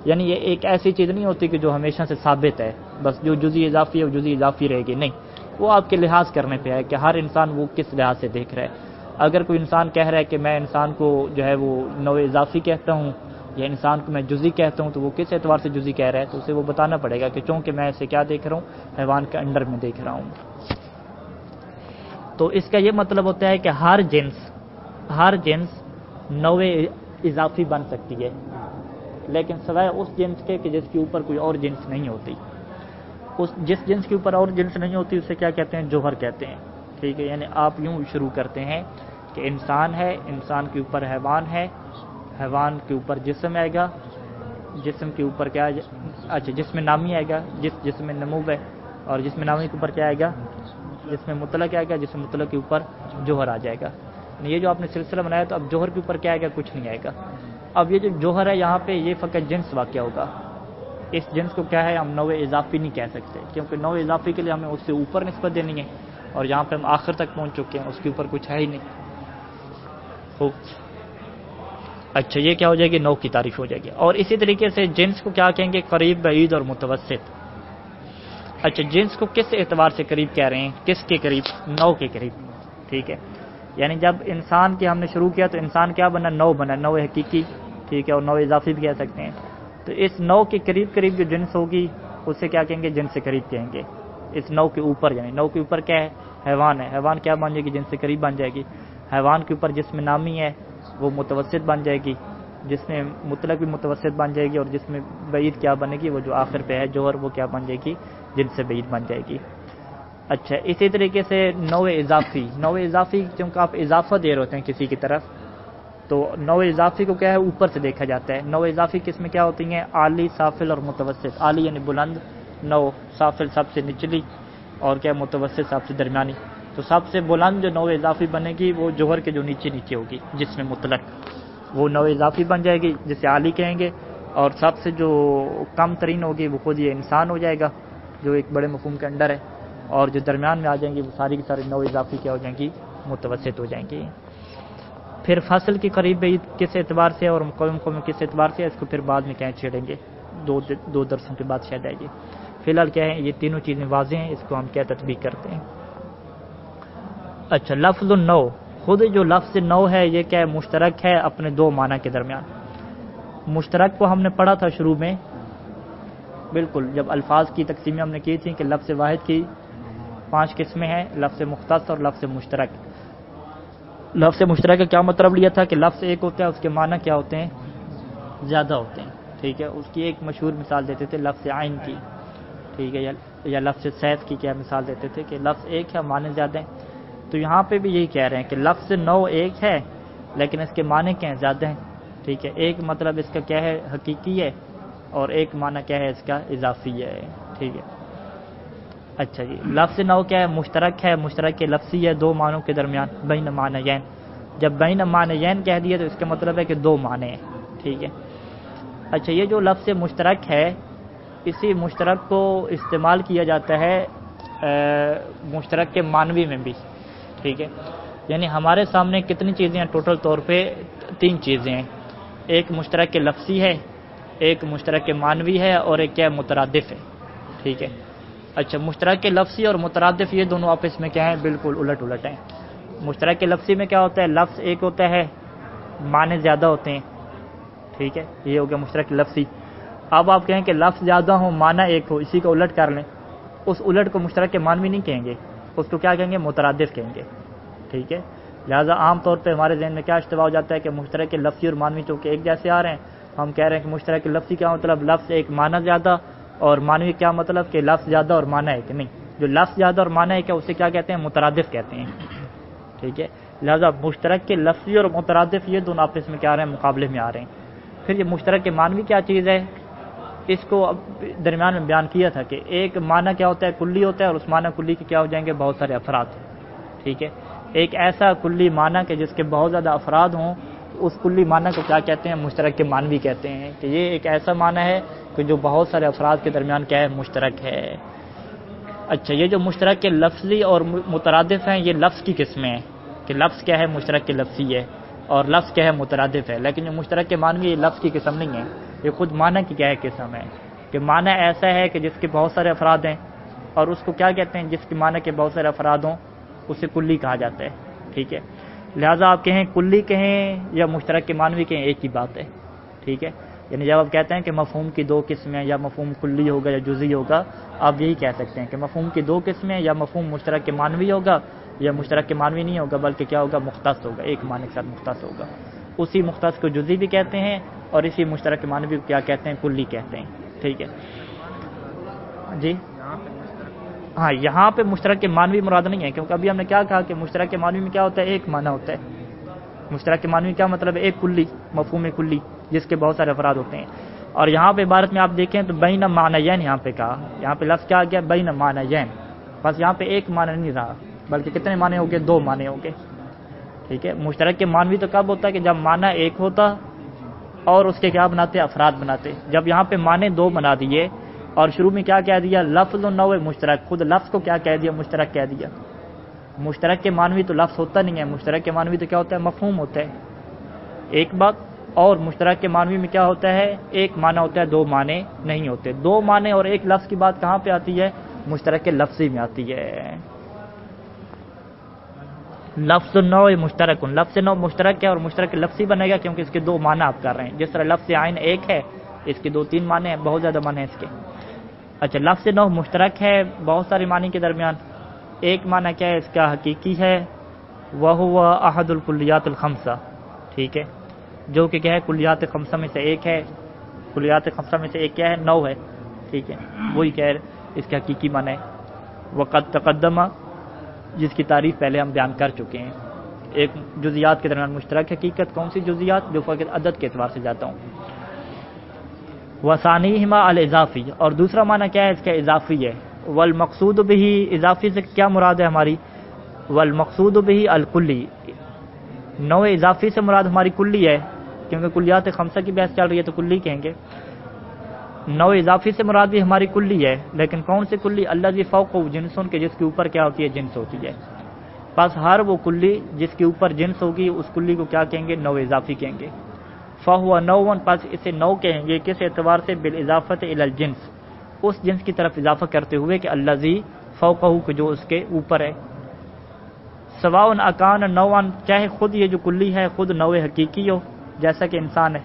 یعنی یہ ایک ایسی چیز نہیں ہوتی کہ جو ہمیشہ سے ثابت ہے، بس جو جزئی اضافی ہے وہ جزئی اضافی رہے گی، نہیں، وہ آپ کے لحاظ کرنے پہ ہے کہ ہر انسان وہ کس لحاظ سے دیکھ رہا ہے۔ اگر کوئی انسان کہہ رہا ہے کہ میں انسان کو جو ہے وہ نو اضافی کہتا ہوں، یا انسان کو میں جزئی کہتا ہوں، تو وہ کس اعتبار سے جزئی کہہ رہا ہے؟ تو اسے وہ بتانا پڑے گا کہ چونکہ میں اسے کیا دیکھ رہا ہوں؟ حیوان کے انڈر میں دیکھ رہا ہوں۔ تو اس کا یہ مطلب ہوتا ہے کہ ہر جنس نو اضافی بن سکتی ہے، لیکن سوائے اس جنس کے کہ جس کے اوپر کوئی اور جنس نہیں ہوتی۔ جس جنس کے اوپر اور جنس نہیں ہوتی اسے کیا کہتے ہیں؟ جوہر کہتے ہیں، ٹھیک ہے۔ یعنی آپ یوں شروع کرتے ہیں کہ انسان ہے، انسان کے اوپر حیوان ہے، حیوان کے اوپر جسم آئے گا، جسم کے اوپر کیا؟ اچھا، جسم نامی آئے گا، جسم نمو ہے، اور جسم نامی کے اوپر کیا آئے گا؟ جسم مطلق آئے گا، جسم مطلق کے اوپر جوہر آ جائے گا۔ یہ جو آپ نے سلسلہ بنایا تو اب جوہر کے اوپر کیا آئے گا؟ کچھ نہیں آئے گا۔ اب یہ جو جوہر ہے یہاں پہ یہ فقط جنس واقع ہوگا، اس جنس کو کیا ہے؟ ہم نو اضافی نہیں کہہ سکتے، کیونکہ نو اضافی کے لیے ہمیں اس سے اوپر نسبت دینی ہے، اور یہاں پہ ہم آخر تک پہنچ چکے ہیں، اس کے اوپر کچھ ہے ہی نہیں۔ خوب، اچھا، یہ کیا ہو جائے گی؟ نو کی تعریف ہو جائے گی۔ اور اسی طریقے سے جنس کو کیا کہیں گے؟ قریب، بعید اور متوسط۔ اچھا، جنس کو کس اعتبار سے قریب کہہ رہے ہیں؟ کس کے قریب؟ نو کے قریب، ٹھیک ہے۔ یعنی جب انسان کی ہم نے شروع کیا تو انسان کیا بنا؟ نو بنا، نو حقیقی، ٹھیک ہے، اور نو اضافی بھی کہہ سکتے ہیں۔ تو اس نو کے قریب قریب جو جنس ہوگی اسے کیا کہیں گے؟ جنس سے قریب کہیں گے۔ اس نو کے اوپر، یعنی نو کے اوپر کیا ہے؟ حیوان ہے، حیوان کیا بن جائے گی؟ جنس سے قریب بن جائے گی۔ حیوان کے اوپر جسم نامی ہے، وہ متوسط بن جائے گی، جس میں مطلق بھی متوسط بن جائے گی، اور جس میں بعید کیا بنے گی؟ وہ جو آخر پہ ہے جوہر، وہ کیا بن جائے گی؟ جنس سے بعید بن جائے گی۔ اچھا، اسی طریقے سے نو اضافی چونکہ آپ اضافہ دے رہے ہوتے ہیں کسی کی طرف، تو نو اضافی کو کیا ہے؟ اوپر سے دیکھا جاتا ہے۔ نو اضافی کس میں کیا ہوتی ہیں؟ عالی، سافل اور متوسط۔ عالی یعنی بلند نو، سافل سب سے نچلی، اور کیا متوسط سب سے درمیانی۔ تو سب سے بلند جو نو اضافی بنے گی وہ جوہر کے جو نیچے ہوگی، جس میں مطلق، وہ نو اضافی بن جائے گی، جسے عالی کہیں گے۔ اور سب سے جو کم ترین ہوگی وہ خود یہ انسان ہو جائے گا، جو ایک بڑے مفہوم کے انڈر ہے۔ اور جو درمیان میں آ جائیں گی وہ ساری کی ساری نو اضافی کیا ہو جائیں گی؟ متوسط ہو جائیں گی۔ پھر فصل کی قریب بعید کس اعتبار سے اور مقام کس اعتبار سے، اس کو پھر بعد میں کہیں چھیڑیں گے، دو درسوں کے بعد شاید آئے گی۔ فی الحال کیا ہے؟ یہ تینوں چیزیں واضح ہیں، اس کو ہم کیا تطبیق کرتے ہیں۔ اچھا، لفظ نو، خود جو لفظ نو ہے یہ کیا ہے؟ مشترک ہے اپنے دو معنی کے درمیان۔ مشترک کو ہم نے پڑھا تھا شروع میں، بالکل، جب الفاظ کی تقسیم ہم نے کی تھی کہ لفظ واحد کی 5 قسمیں ہیں، لفظ مختص اور لفظ مشترک۔ لفظ مشترک کا کیا مطلب لیا تھا کہ لفظ ایک ہوتا ہے، اس کے معنی کیا ہوتے ہیں؟ زیادہ ہوتے ہیں. ٹھیک ہے، اس کی ایک مشہور مثال دیتے تھے لفظ عین کی. ٹھیک ہے، یا لفظ سیف کی کیا مثال دیتے تھے کہ لفظ ایک ہے، معنی زیادہ ہیں. تو یہاں پہ بھی یہی کہہ رہے ہیں کہ لفظ نو ایک ہے لیکن اس کے معنی کیا ہیں؟ زیادہ ہیں. ٹھیک ہے، ایک مطلب اس کا کیا ہے؟ حقیقی ہے، اور ایک معنی کیا ہے؟ اس کا اضافی ہے. ٹھیک ہے. اچھا جی، لفظ نو کیا ہے؟ مشترک ہے. مشترک کے لفظی ہے دو معنوں کے درمیان، بین معنیین. جب بین معنیین کہہ دیا تو اس کا مطلب ہے کہ دو معنی ہیں. ٹھیک ہے. اچھا، یہ جو لفظ مشترک ہے، اسی مشترک کو استعمال کیا جاتا ہے مشترک کے معنوی میں بھی. ٹھیک ہے، یعنی ہمارے سامنے کتنی چیزیں ہیں؟ ٹوٹل طور پہ 3 چیزیں ہیں. ایک مشترک کے لفظی ہے، ایک مشترک کے معنوی ہے، اور ایک کیا ہے؟ مترادف ہے. ٹھیک ہے. اچھا، مشترک کے لفظی اور مترادف یہ دونوں آپس میں کیا ہیں؟ بالکل الٹ الٹ ہیں. مشترک کے لفظی میں کیا ہوتا ہے؟ لفظ ایک ہوتا ہے، معنی زیادہ ہوتے ہیں. ٹھیک ہے، یہ ہو گیا مشترک لفظی. اب آپ کہیں کہ لفظ زیادہ ہو، معنی ایک ہو، اسی کو الٹ کر لیں. اس الٹ کو مشترک کے معنوی نہیں کہیں گے، اس کو کیا کہیں گے؟ مترادف کہیں گے. ٹھیک ہے. لہٰذا عام طور پہ ہمارے ذہن میں کیا اشتباہ ہو جاتا ہے کہ مشترک کے لفظی اور معنوی چونکہ ایک جیسے آ رہے ہیں، ہم کہہ رہے ہیں کہ مشترک کے لفظی کیا مطلب؟ لفظ ایک، معنی زیادہ، اور معنوی کیا مطلب؟ کہ لفظ زیادہ اور معنی ایک. نہیں، جو لفظ زیادہ اور معنی ایک ہے اسے کیا کہتے ہیں؟ مترادف کہتے ہیں. ٹھیک ہے. لہٰذا مشترک کے لفظی اور مترادف یہ دونوں آپس میں کیا آ رہے ہیں؟ مقابلے میں آ رہے ہیں. پھر یہ مشترک کے معنوی کیا چیز ہے؟ اس کو اب درمیان میں بیان کیا تھا کہ ایک معنی کیا ہوتا ہے؟ کلی ہوتا ہے، اور اس معنی کلی کے کیا ہو جائیں گے؟ بہت سارے افراد. ٹھیک ہے. ایک ایسا کلی معنی کہ جس کے بہت زیادہ افراد ہوں، اس کلی معنی کو کیا کہتے ہیں؟ مشترک کے معنوی کہتے ہیں. کہ یہ ایک ایسا معنی ہے کہ جو بہت سارے افراد کے درمیان کیا ہے؟ مشترک ہے. اچھا، یہ جو مشترک کے لفظی اور مترادف ہیں، یہ لفظ کی قسمیں ہیں کہ لفظ کیا ہے؟ مشترک کے لفظی ہے، اور لفظ کیا ہے؟ مترادف ہے. لیکن جو مشترک کے معنوی، یہ لفظ کی قسم نہیں ہے، یہ خود معنی کی کیا ہے؟ قسم ہے. کہ معنی ایسا ہے کہ جس کے بہت سارے افراد ہیں، اور اس کو کیا کہتے ہیں؟ جس کے معنی کے بہت سارے افراد ہوں اسے کلی کہا جاتا ہے. ٹھیک ہے. لہٰذا آپ کہیں کلی کہیں یا مشترک کے معنوی کہیں، ایک ہی بات ہے. ٹھیک ہے. یعنی جب آپ کہتے ہیں کہ مفہوم کی 2 قسمیں، یا مفہوم کلی ہوگا یا جزئی ہوگا، آپ یہی کہہ سکتے ہیں کہ مفہوم کی 2 قسمیں، یا مفہوم مشترک کے معنوی ہوگا، یا مشترک کے معنوی نہیں ہوگا بلکہ کیا ہوگا؟ مختص ہوگا، ایک معنی کے ساتھ مختص ہوگا. اسی مختص کو جزئی بھی کہتے ہیں، اور اسی مشترک کے معنوی کو کیا کہتے ہیں؟ کلی کہتے ہیں. ٹھیک ہے جی. ہاں، یہاں پہ مشترک کے معنوی مراد نہیں ہے، کیونکہ ابھی ہم نے کیا کہا کہ مشترک کے معنوی میں کیا ہوتا ہے؟ ایک معنی ہوتا ہے. مشترک کے معنوی کیا مطلب ہے؟ ایک کلی، مفہوم کلی جس کے بہت سارے افراد ہوتے ہیں. اور یہاں پہ عبارت میں آپ دیکھیں تو بین معنیین یہاں پہ کہا، یہاں پہ لفظ کیا آ گیا؟ بین معنیین. بس یہاں پہ ایک معنی نہیں رہا، بلکہ کتنے معنی ہو گئے؟ 2 معنی ہو گئے. ٹھیک ہے. مشترک کے معنوی تو کب ہوتا ہے؟ کہ جب معنی ایک ہوتا اور اس کے کیا بناتے؟ افراد بناتے. جب یہاں پہ معنی 2 بنا دیے اور شروع میں کیا کہہ دیا؟ لفظ نو مشترک. خود لفظ کو کیا کہہ دیا؟ مشترک کہہ دیا. مشترک کے معنوی تو لفظ ہوتا نہیں ہے، مشترک کے معنوی تو کیا ہوتا ہے؟ مفہوم ہوتا ہے. ایک بات. اور مشترک کے معنوی میں کیا ہوتا ہے؟ ایک معنی ہوتا ہے، 2 معنی نہیں ہوتے. 2 معنی اور ایک لفظ کی بات کہاں پہ آتی ہے؟ مشترک کے لفظی میں آتی ہے. لفظ نو مشترک، لفظ نو مشترک ہے اور مشترک لفظی بنے گا کیونکہ اس کے 2 معنی آپ کر رہے ہیں. جس طرح لفظ عین ایک ہے، اس کے 2-3 معنی ہیں، بہت زیادہ معنی ہیں اس کے. اچھا، لفظ نو مشترک ہے بہت ساری معنی کے درمیان. ایک معنی کیا ہے؟ اس کا حقیقی ہے، وَهُوَ أَحَدُ الْكُلِّيَّاتِ الْخَمْسَةِ. ٹھیک ہے. جو کہ کیا ہے؟ کلیات خمسہ میں سے ایک ہے. کلیات خمسہ میں سے ایک کیا ہے؟ 9 ہے. ٹھیک ہے. وہی کیا ہے اس کا حقیقی معنی ہے. وقد تقدم، جس کی تعریف پہلے ہم بیان کر چکے ہیں. ایک جزیات کے درمیان مشترک حقیقت کون سی جزیات؟ جو فقط عدد کے اعتبار سے جاتا ہوں. وثانیہما الاضافی، اور دوسرا معنی کیا ہے؟ اس کا اضافی ہے. والمقصود به، اضافی سے کیا مراد ہے ہماری؟ والمقصود به الکلی، نوع اضافی سے مراد ہماری کلی ہے، کیونکہ کلیات خمسہ کی بحث چل رہی ہے تو کلی کہیں گے. نوع اضافی سے مراد بھی ہماری کلی ہے، لیکن کون سی کلی؟ الذی فوقہ جنسن، کے جس کے اوپر کیا ہوتی ہے؟ جنس ہوتی ہے. بس ہر وہ کلی جس کے اوپر جنس ہوگی اس کلی کو کیا کہیں گے؟ نوع اضافی کہیں گے. فہو نوع، پس اسے نو کہیں گے. کس اعتبار سے؟ بالاضافۃ الی الجنس، اس جنس کی طرف اضافہ کرتے ہوئے کہ الذی فوقہ، کہ جو اس کے اوپر ہے. سواء اکان نوعا، چاہے خود یہ جو کلی ہے خود نوع حقیقی ہو، جیسا کہ انسان ہے.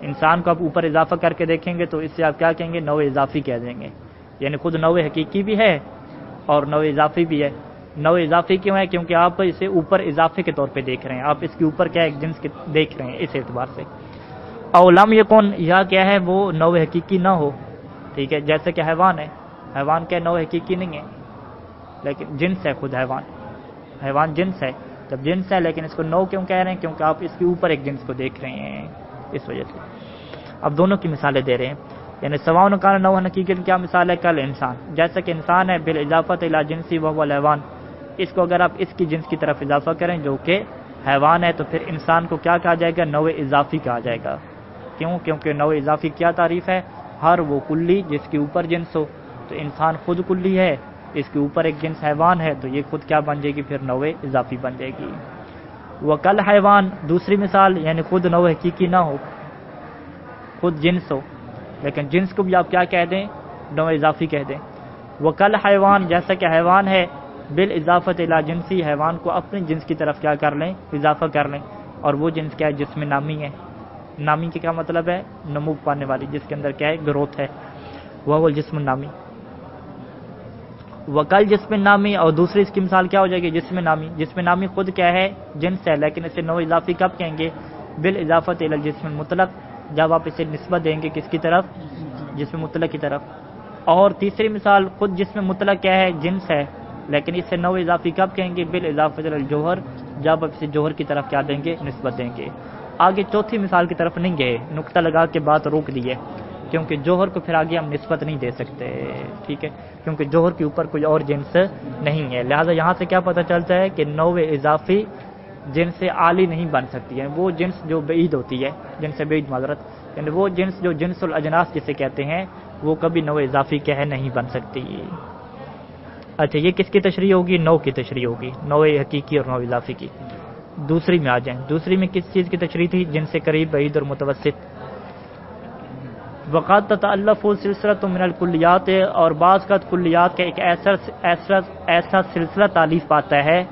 انسان کو آپ اوپر اضافہ کر کے دیکھیں گے تو اس سے آپ کیا کہیں گے؟ نوع اضافی کہہ دیں گے. یعنی خود نوع حقیقی بھی ہے اور نوع اضافی بھی ہے. نو اضافی کیوں ہے؟ کیونکہ آپ اسے اوپر اضافے کے طور پہ دیکھ رہے ہیں، آپ اس کے اوپر کیا ایک جنس کے دیکھ رہے ہیں اس اعتبار سے۔ او لم یکن، یا کیا ہے وہ نو حقیقی نہ ہو، ٹھیک ہے، جیسے کہ حیوان ہے، حیوان کیا نو حقیقی نہیں ہے لیکن جنس ہے، خود حیوان جنس ہے، جب جنس ہے لیکن اس کو نو کیوں کہہ رہے ہیں؟ کیونکہ آپ اس کے اوپر ایک جنس کو دیکھ رہے ہیں، اس وجہ سے۔ اب دونوں کی مثالیں دے رہے ہیں، یعنی سواء کان نوعا حقیقی، کیا مثال ہے؟ کل انسان، جیسا کہ انسان ہے، بالاضافۃ الی جنسی وهو الحیوان، اس کو اگر آپ اس کی جنس کی طرف اضافہ کریں جو کہ حیوان ہے تو پھر انسان کو کیا کہا جائے گا؟ نوع اضافی کہا جائے گا۔ کیوں؟ کیونکہ نوع اضافی کیا تعریف ہے؟ ہر وہ کلی جس کے اوپر جنس ہو، تو انسان خود کلی ہے، اس کے اوپر ایک جنس حیوان ہے، تو یہ خود کیا بن جائے گی؟ پھر نوع اضافی بن جائے گی۔ وکل حیوان، دوسری مثال، یعنی خود نوع حقیقی نہ ہو، خود جنس ہو لیکن جنس کو بھی آپ کیا کہہ دیں؟ نوع اضافی کہہ دیں۔ وکل حیوان، جیسا کہ حیوان ہے، بالاضافۃ الی جنسی، حیوان کو اپنے جنس کی طرف کیا کر لیں؟ اضافہ کر لیں، اور وہ جنس کیا ہے؟ جسم نامی ہے۔ نامی کے کیا مطلب ہے؟ نمو پانے والی، جس کے اندر کیا ہے؟ گروتھ ہے، وہ جسم نامی۔ وکل جسم نامی، اور دوسری اس کی مثال کیا ہو جائے گی؟ جسم نامی۔ جسم نامی خود کیا ہے؟ جنس ہے، لیکن اسے نوع اضافی کب کہیں گے؟ بالاضافۃ الی الجسم المطلق، جب آپ اسے نسبت دیں گے کس کی طرف؟ جسم مطلق کی طرف۔ اور تیسری مثال، خود جسم مطلق کیا ہے؟ جنس ہے، لیکن اسے نوع اضافی کب کہیں گے؟ بالاضافۃ الی الجوہر، جب آپ اسے جوہر کی طرف کیا دیں گے؟ نسبت دیں گے۔ آگے چوتھی مثال کی طرف نہیں گئے، نقطہ لگا کے بات روک دی ہے، کیونکہ جوہر کو پھر آگے ہم نسبت نہیں دے سکتے، ٹھیک ہے، کیونکہ جوہر کے اوپر کوئی اور جنس نہیں ہے، لہذا یہاں سے کیا پتہ چلتا ہے کہ نوع اضافی جنس سے عالی نہیں بن سکتی ہے، وہ جنس جو بعید ہوتی ہے، جنس بعید معذرت، یعنی وہ جنس جو جنس الاجناس جسے کہتے ہیں، وہ کبھی نوع اضافی کیا ہے؟ نہیں بن سکتی۔ اچھا، یہ کس کی تشریح ہوگی؟ نوع کی تشریح ہوگی، نوع حقیقی اور نوع اضافی کی۔ دوسری میں آ جائیں، دوسری میں کس چیز کی تشریح تھی؟ جنس سے قریب، بعید اور متوسط۔ وقت تتألف سلسلۃ من الکلیات، اور بعض کا کلیات کا ایک ایسا سلسلہ تالیف پاتا ہے،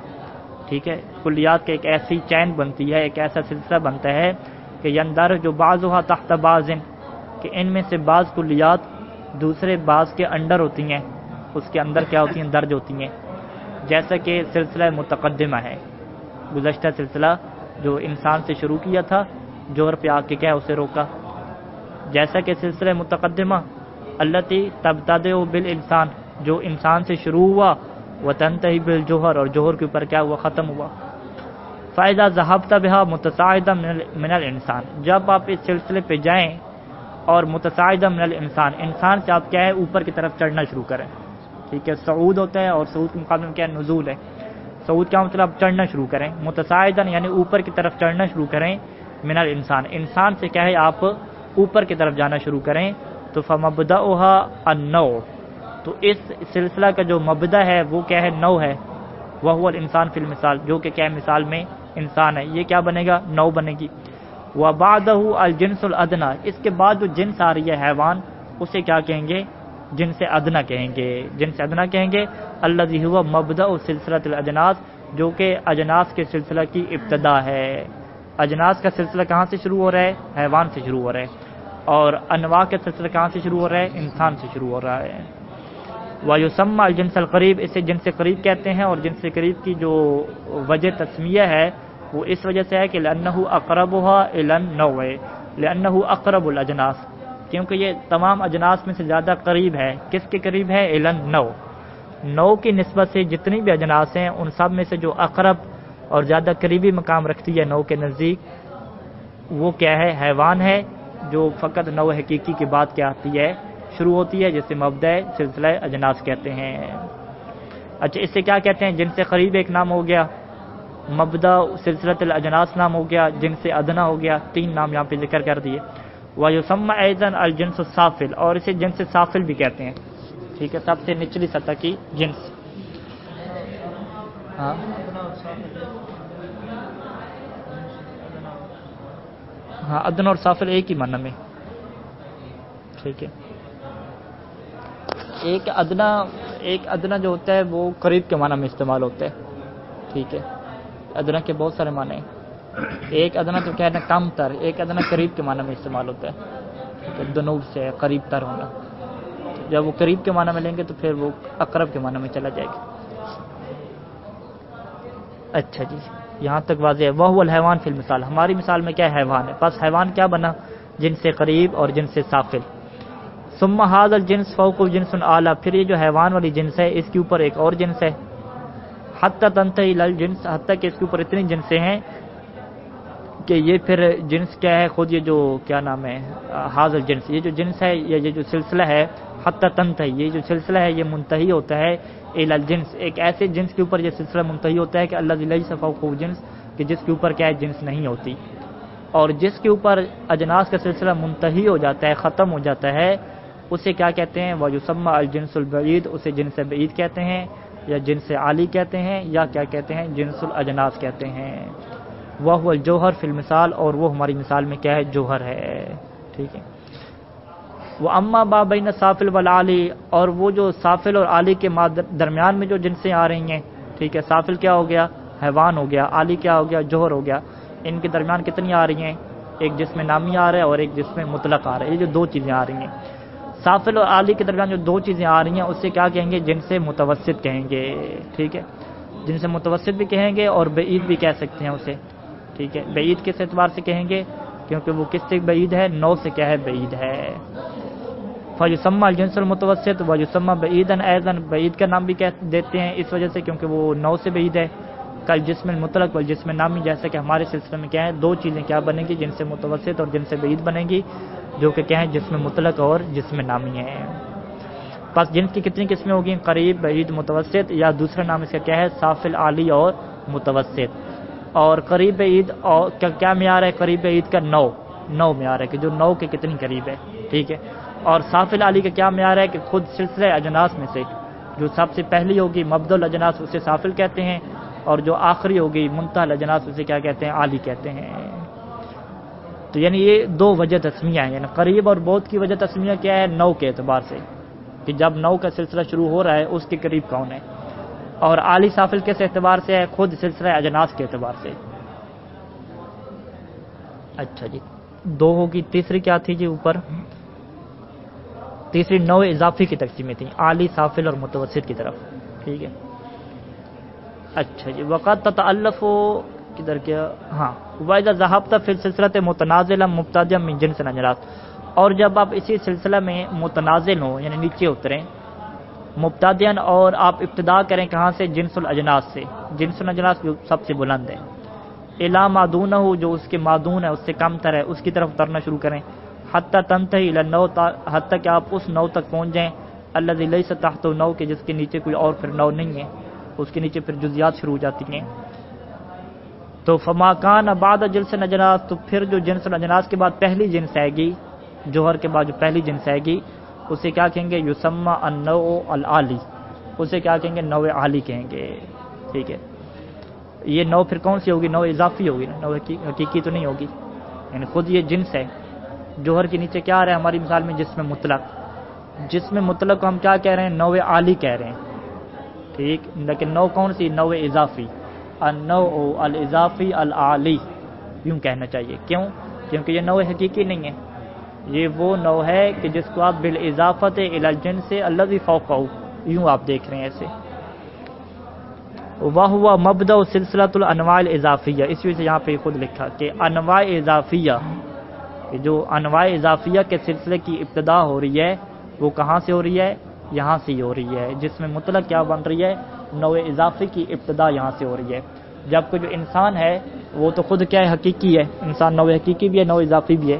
ٹھیک ہے، کلیات کا ایک ایسی چین بنتی ہے، ایک ایسا سلسلہ بنتا ہے کہ یندر جو بعضها تحت بعض، کہ ان میں سے بعض کلیات دوسرے بعض کے انڈر ہوتی ہیں، اس کے اندر کیا ہوتی ہیں؟ درج ہوتی ہیں، جیسا کہ سلسلہ متقدمہ ہے، گزشتہ سلسلہ جو انسان سے شروع کیا تھا، جوہر پہ آ کے کیا اسے روکا، جیسا کہ سلسلہ متقدمہ التی تبتدئ بالانسان، جو انسان سے شروع ہوا، وتنتہی بالجوہر، اور جوہر کے اوپر کیا ہوا؟ ختم ہوا۔ فائدہ ذهبت بها متصاعدا من الانسان، جب آپ اس سلسلے پہ جائیں اور متصاعدا من الانسان، انسان سے آپ کیا ہے؟ اوپر کی طرف چڑھنا شروع کریں، ٹھیک ہے، صعود ہوتا ہے، اور صعود کے مقابلے میں کیا ہے؟ نزول ہے۔ صعود کا مطلب چڑھنا شروع کریں، متصاعدا یعنی اوپر کی طرف چڑھنا شروع کریں، من الانسان، انسان سے کیا ہے؟ آپ اوپر کی طرف جانا شروع کریں، تو فمبدأها النوع، تو اس سلسلہ کا جو مبدا ہے وہ کیا ہے؟ نوع ہے، وهو الانسان فی المثال، جو کہ کیا ہے؟ مثال میں انسان ہے، یہ کیا بنے گا؟ نوع بنے گی۔ وبعدہ الجنس الادنی، اس کے بعد جو جنس آ رہی ہے حیوان، اسے کیا کہیں گے؟ جنس ادنا کہیں گے، جنس ادنا کہیں گے، الذی هو مبدأ سلسلۃ الاجناس، جو کہ اجناس کے سلسلہ کی ابتدا ہے۔ اجناس کا سلسلہ کہاں سے شروع ہو رہا ہے؟ حیوان سے شروع ہو رہا ہے، اور انواع کا سلسلہ کہاں سے شروع ہو رہا ہے؟ انسان سے شروع ہو رہا ہے۔ وَيُسَمَّى الجنس القریب، اسے جنس قریب کہتے ہیں، اور جنس قریب کی جو وجہ تسمیہ ہے وہ اس وجہ سے ہے کہ لأنه اقربها الى النوع، لأنه اقرب الاجناس، کیونکہ یہ تمام اجناس میں سے زیادہ قریب ہے، کس کے قریب ہے؟ الى النوع، نوع کی نسبت سے جتنی بھی اجناس ہیں ان سب میں سے جو اقرب اور زیادہ قریبی مقام رکھتی ہے نوع کے نزدیک، وہ کیا ہے؟ حیوان ہے، جو فقط نوع حقیقی کے بعد کیا آتی ہے؟ شروع ہوتی ہے، جسے مبدأ سلسلہ اجناس کہتے ہیں۔ اچھا، اس سے کیا کہتے ہیں؟ جنس قریب ایک نام ہو گیا، مبدأ سلسلۃ الاجناس نام ہو گیا، جنس ادنا ہو گیا، تین نام یہاں پہ ذکر کر دیے۔ وَيُسَمَّى أَيْضًا الجنس السافل، اور اسے جنس سافل بھی کہتے ہیں، ٹھیک ہے، سب سے نچلی سطح کی جنس۔ ہاں ہاں، ادنا اور سافل ایک ہی معنی میں، ٹھیک ہے، ایک ادنا جو ہوتا ہے وہ قریب کے معنی میں استعمال ہوتا ہے، ٹھیک ہے، ادنا کے بہت سارے معنی ہیں، ایک ادنا تو کہنا کم تر، ایک ادنا قریب کے معنی میں استعمال ہوتا ہے، دنوب سے قریب تر ہونا، جب وہ قریب کے معنی میں لیں گے تو پھر وہ اقرب کے معنی میں چلا جائے گا۔ اچھا جی، یہاں تک واضح ہے. وہ الحیوان فی المثال، ہماری مثال میں کیا ہے؟ حیوان ہے. بس حیوان کیا بنا؟ جن سے قریب اور جن سے سافل. ثم ھذا الجنس فوق جنس اعلی، پھر یہ جو حیوان والی جنس ہے اس کے اوپر ایک اور جنس ہے. حتی تنتہی الی الجنس، حتیٰ کہ اس کے اوپر اتنی جنسیں ہیں کہ یہ پھر جنس کیا ہے؟ خود یہ جو کیا نام ہے ھذا الجنس، یہ جو جنس ہے یا یہ جو سلسلہ ہے، حتی تنتہی، یہ جو سلسلہ ہے یہ منتہی ہوتا ہے الی الجنس، ایک ایسے جنس کے اوپر یہ سلسلہ منتہی ہوتا ہے کہ الذی لیس فوقہ جنس، کہ جس کے اوپر کیا ہے؟ جنس نہیں ہوتی. اور جس کے اوپر اجناس کا سلسلہ منتہی ہو جاتا ہے، ختم ہو جاتا ہے، اسے کیا کہتے ہیں؟ وَيُسَمَّى الْجِنْسُ الْبَعِيدُ، اسے جنس بعید کہتے ہیں یا جنس عالی کہتے ہیں یا کیا کہتے ہیں؟ جنس الاجناس کہتے ہیں. وَهُوَ الْجَوْهَرُ فِي الْمِثَال، اور وہ ہماری مثال میں کیا ہے؟ جوہر ہے. ٹھیک ہے. وَأَمَّا مَا بَيْنَ السَّافِلِ وَالْعَالِي، اور وہ جو سافل اور عالی کے درمیان میں جو جنسیں آ رہی ہیں، ٹھیک ہے، سافل کیا ہو گیا؟ حیوان ہو گیا. عالی کیا ہو گیا؟ جوہر ہو گیا. ان کے درمیان کتنی آ رہی ہیں؟ ایک جس میں نامی آ رہا ہے اور ایک جس میں مطلق آ رہا ہے. یہ جو دو چیزیں آ رہی ہیں سافل اور عالی کے درمیان، جو دو چیزیں آ رہی ہیں، اسے کیا کہیں گے؟ جنس متوسط کہیں گے. ٹھیک ہے، جنس متوسط بھی کہیں گے اور بعید بھی کہہ سکتے ہیں اسے. ٹھیک ہے، بعید کس اعتبار سے کہیں گے؟ کیونکہ وہ کس سے بعید ہے؟ نو سے کیا ہے؟ بعید ہے. فَيُسَمَّى الْجِنْسُ الْمُتَوَسِّطُ وَيُسَمَّى بَعِيدًا أَيْضًا، بعید کا نام بھی دیتے ہیں اس وجہ سے کیونکہ وہ نو سے بعید ہے. کل جسم المطلق والجسم نامی، جیسا کہ ہمارے سلسلے میں کیا ہے؟ دو چیزیں کیا بنے گی؟ جن سے متوسط اور جن سے بعید بنے گی، جو کہ کیا ہے؟ جسم مطلق اور جسم نامی ہے. پس جنس کی کتنی قسمیں ہوگی؟ قریب، بعید، متوسط، یا دوسرا نام اس کا کیا ہے؟ سافل، عالی اور متوسط. اور قریب بعید اور کیا معیار ہے؟ قریب بعید کا نو معیار ہے کہ جو نو کے کتنی قریب ہے. ٹھیک ہے. اور سافل عالی کا کیا معیار ہے؟ کہ خود سلسلہ اجناس میں سے جو سب سے پہلی ہوگی مبدأ الاجناس اسے سافل کہتے ہیں، اور جو آخری ہوگی منتہی الاجناس اسے کیا کہتے ہیں؟ عالی کہتے ہیں. تو یعنی یہ دو وجہ تسمیہ ہیں. یعنی قریب اور بعد کی وجہ تسمیہ کیا ہے؟ نو کے اعتبار سے کہ جب نو کا سلسلہ شروع ہو رہا ہے اس کے قریب کون ہے. اور عالی سافل کس اعتبار سے ہے؟ خود سلسلہ اجناس کے اعتبار سے. اچھا جی، دو ہوگی. تیسری کیا تھی جی اوپر؟ تیسری نو اضافی کی تقسیمیں تھیں، عالی، سافل اور متوسط کی طرف. ٹھیک ہے. اچھا جی، وقت تتألف کدھر کیا؟ ہاں، وَإِذَا ذَهَبْتَ فِي السِّلْسِلَةِ مُتَنَازِلًا مُبْتَدِئًا مِنْ جِنْسٍ الْأَجْنَاسِ، اور جب آپ اسی سلسلہ میں متنازل ہوں یعنی نیچے اتریں، مبتدئاً اور آپ ابتدا کریں کہاں سے؟ جنس الاجناس سے. جنس الاجناس جو سب سے بلند ہے. اِلَى مَا دُونَهُ، جو اس کے مادون ہے، اس سے کم تر ہے، اس کی طرف اترنا شروع کریں. حتی تنتہی الی النوع، حتیٰ کہ آپ اس نو تک پہنچ جائیں الذی لیس تحتہ نوع، کہ جس کے نیچے کوئی اور پھر نو نہیں ہے، اس کے نیچے پھر جزیات شروع ہو جاتی ہیں. تو فما کان بعد جنس الاجناس، تو پھر جو جنس الاجناس کے بعد پہلی جنس آئے گی، جوہر کے بعد جو پہلی جنس آئے گی، اسے کیا کہیں گے؟ یسمى النوع العالی، اسے کیا کہیں گے؟ نوع عالی کہیں گے. ٹھیک ہے. یہ نو پھر کون سی ہوگی؟ نو اضافی ہوگی نا، نو حقیقی تو نہیں ہوگی. یعنی خود یہ جنس ہے. جوہر کے نیچے کیا آ رہا ہے ہماری مثال میں؟ جسم مطلق. جسم مطلق کو ہم کیا کہہ رہے ہیں؟ نوع عالی کہہ رہے ہیں. ٹھیک. لیکن نو کون سی؟ نوع اضافی. النوع الاضافی العالی یوں کہنا چاہیے. کیوں؟ کیونکہ یہ نوع حقیقی نہیں ہے. یہ وہ نوع ہے کہ جس کو آپ بالاضافت الی الجنس الذی فوقہ یوں آپ دیکھ رہے ہیں ایسے. وَهُوَ مبدأ سلسلۃ الانواع الاضافیہ، اس وجہ سے یہاں پہ خود لکھا کہ انواع اضافیہ، کہ جو انواع اضافیہ کے سلسلے کی ابتدا ہو رہی ہے وہ کہاں سے ہو رہی ہے؟ یہاں سے ہی ہو رہی ہے. جس میں مطلق کیا بن رہی ہے؟ نوع اضافی کی ابتدا یہاں سے ہو رہی ہے. جبکہ جو انسان ہے وہ تو خود کیا ہے؟ حقیقی ہے. انسان نوع حقیقی بھی ہے، نوع اضافی بھی ہے.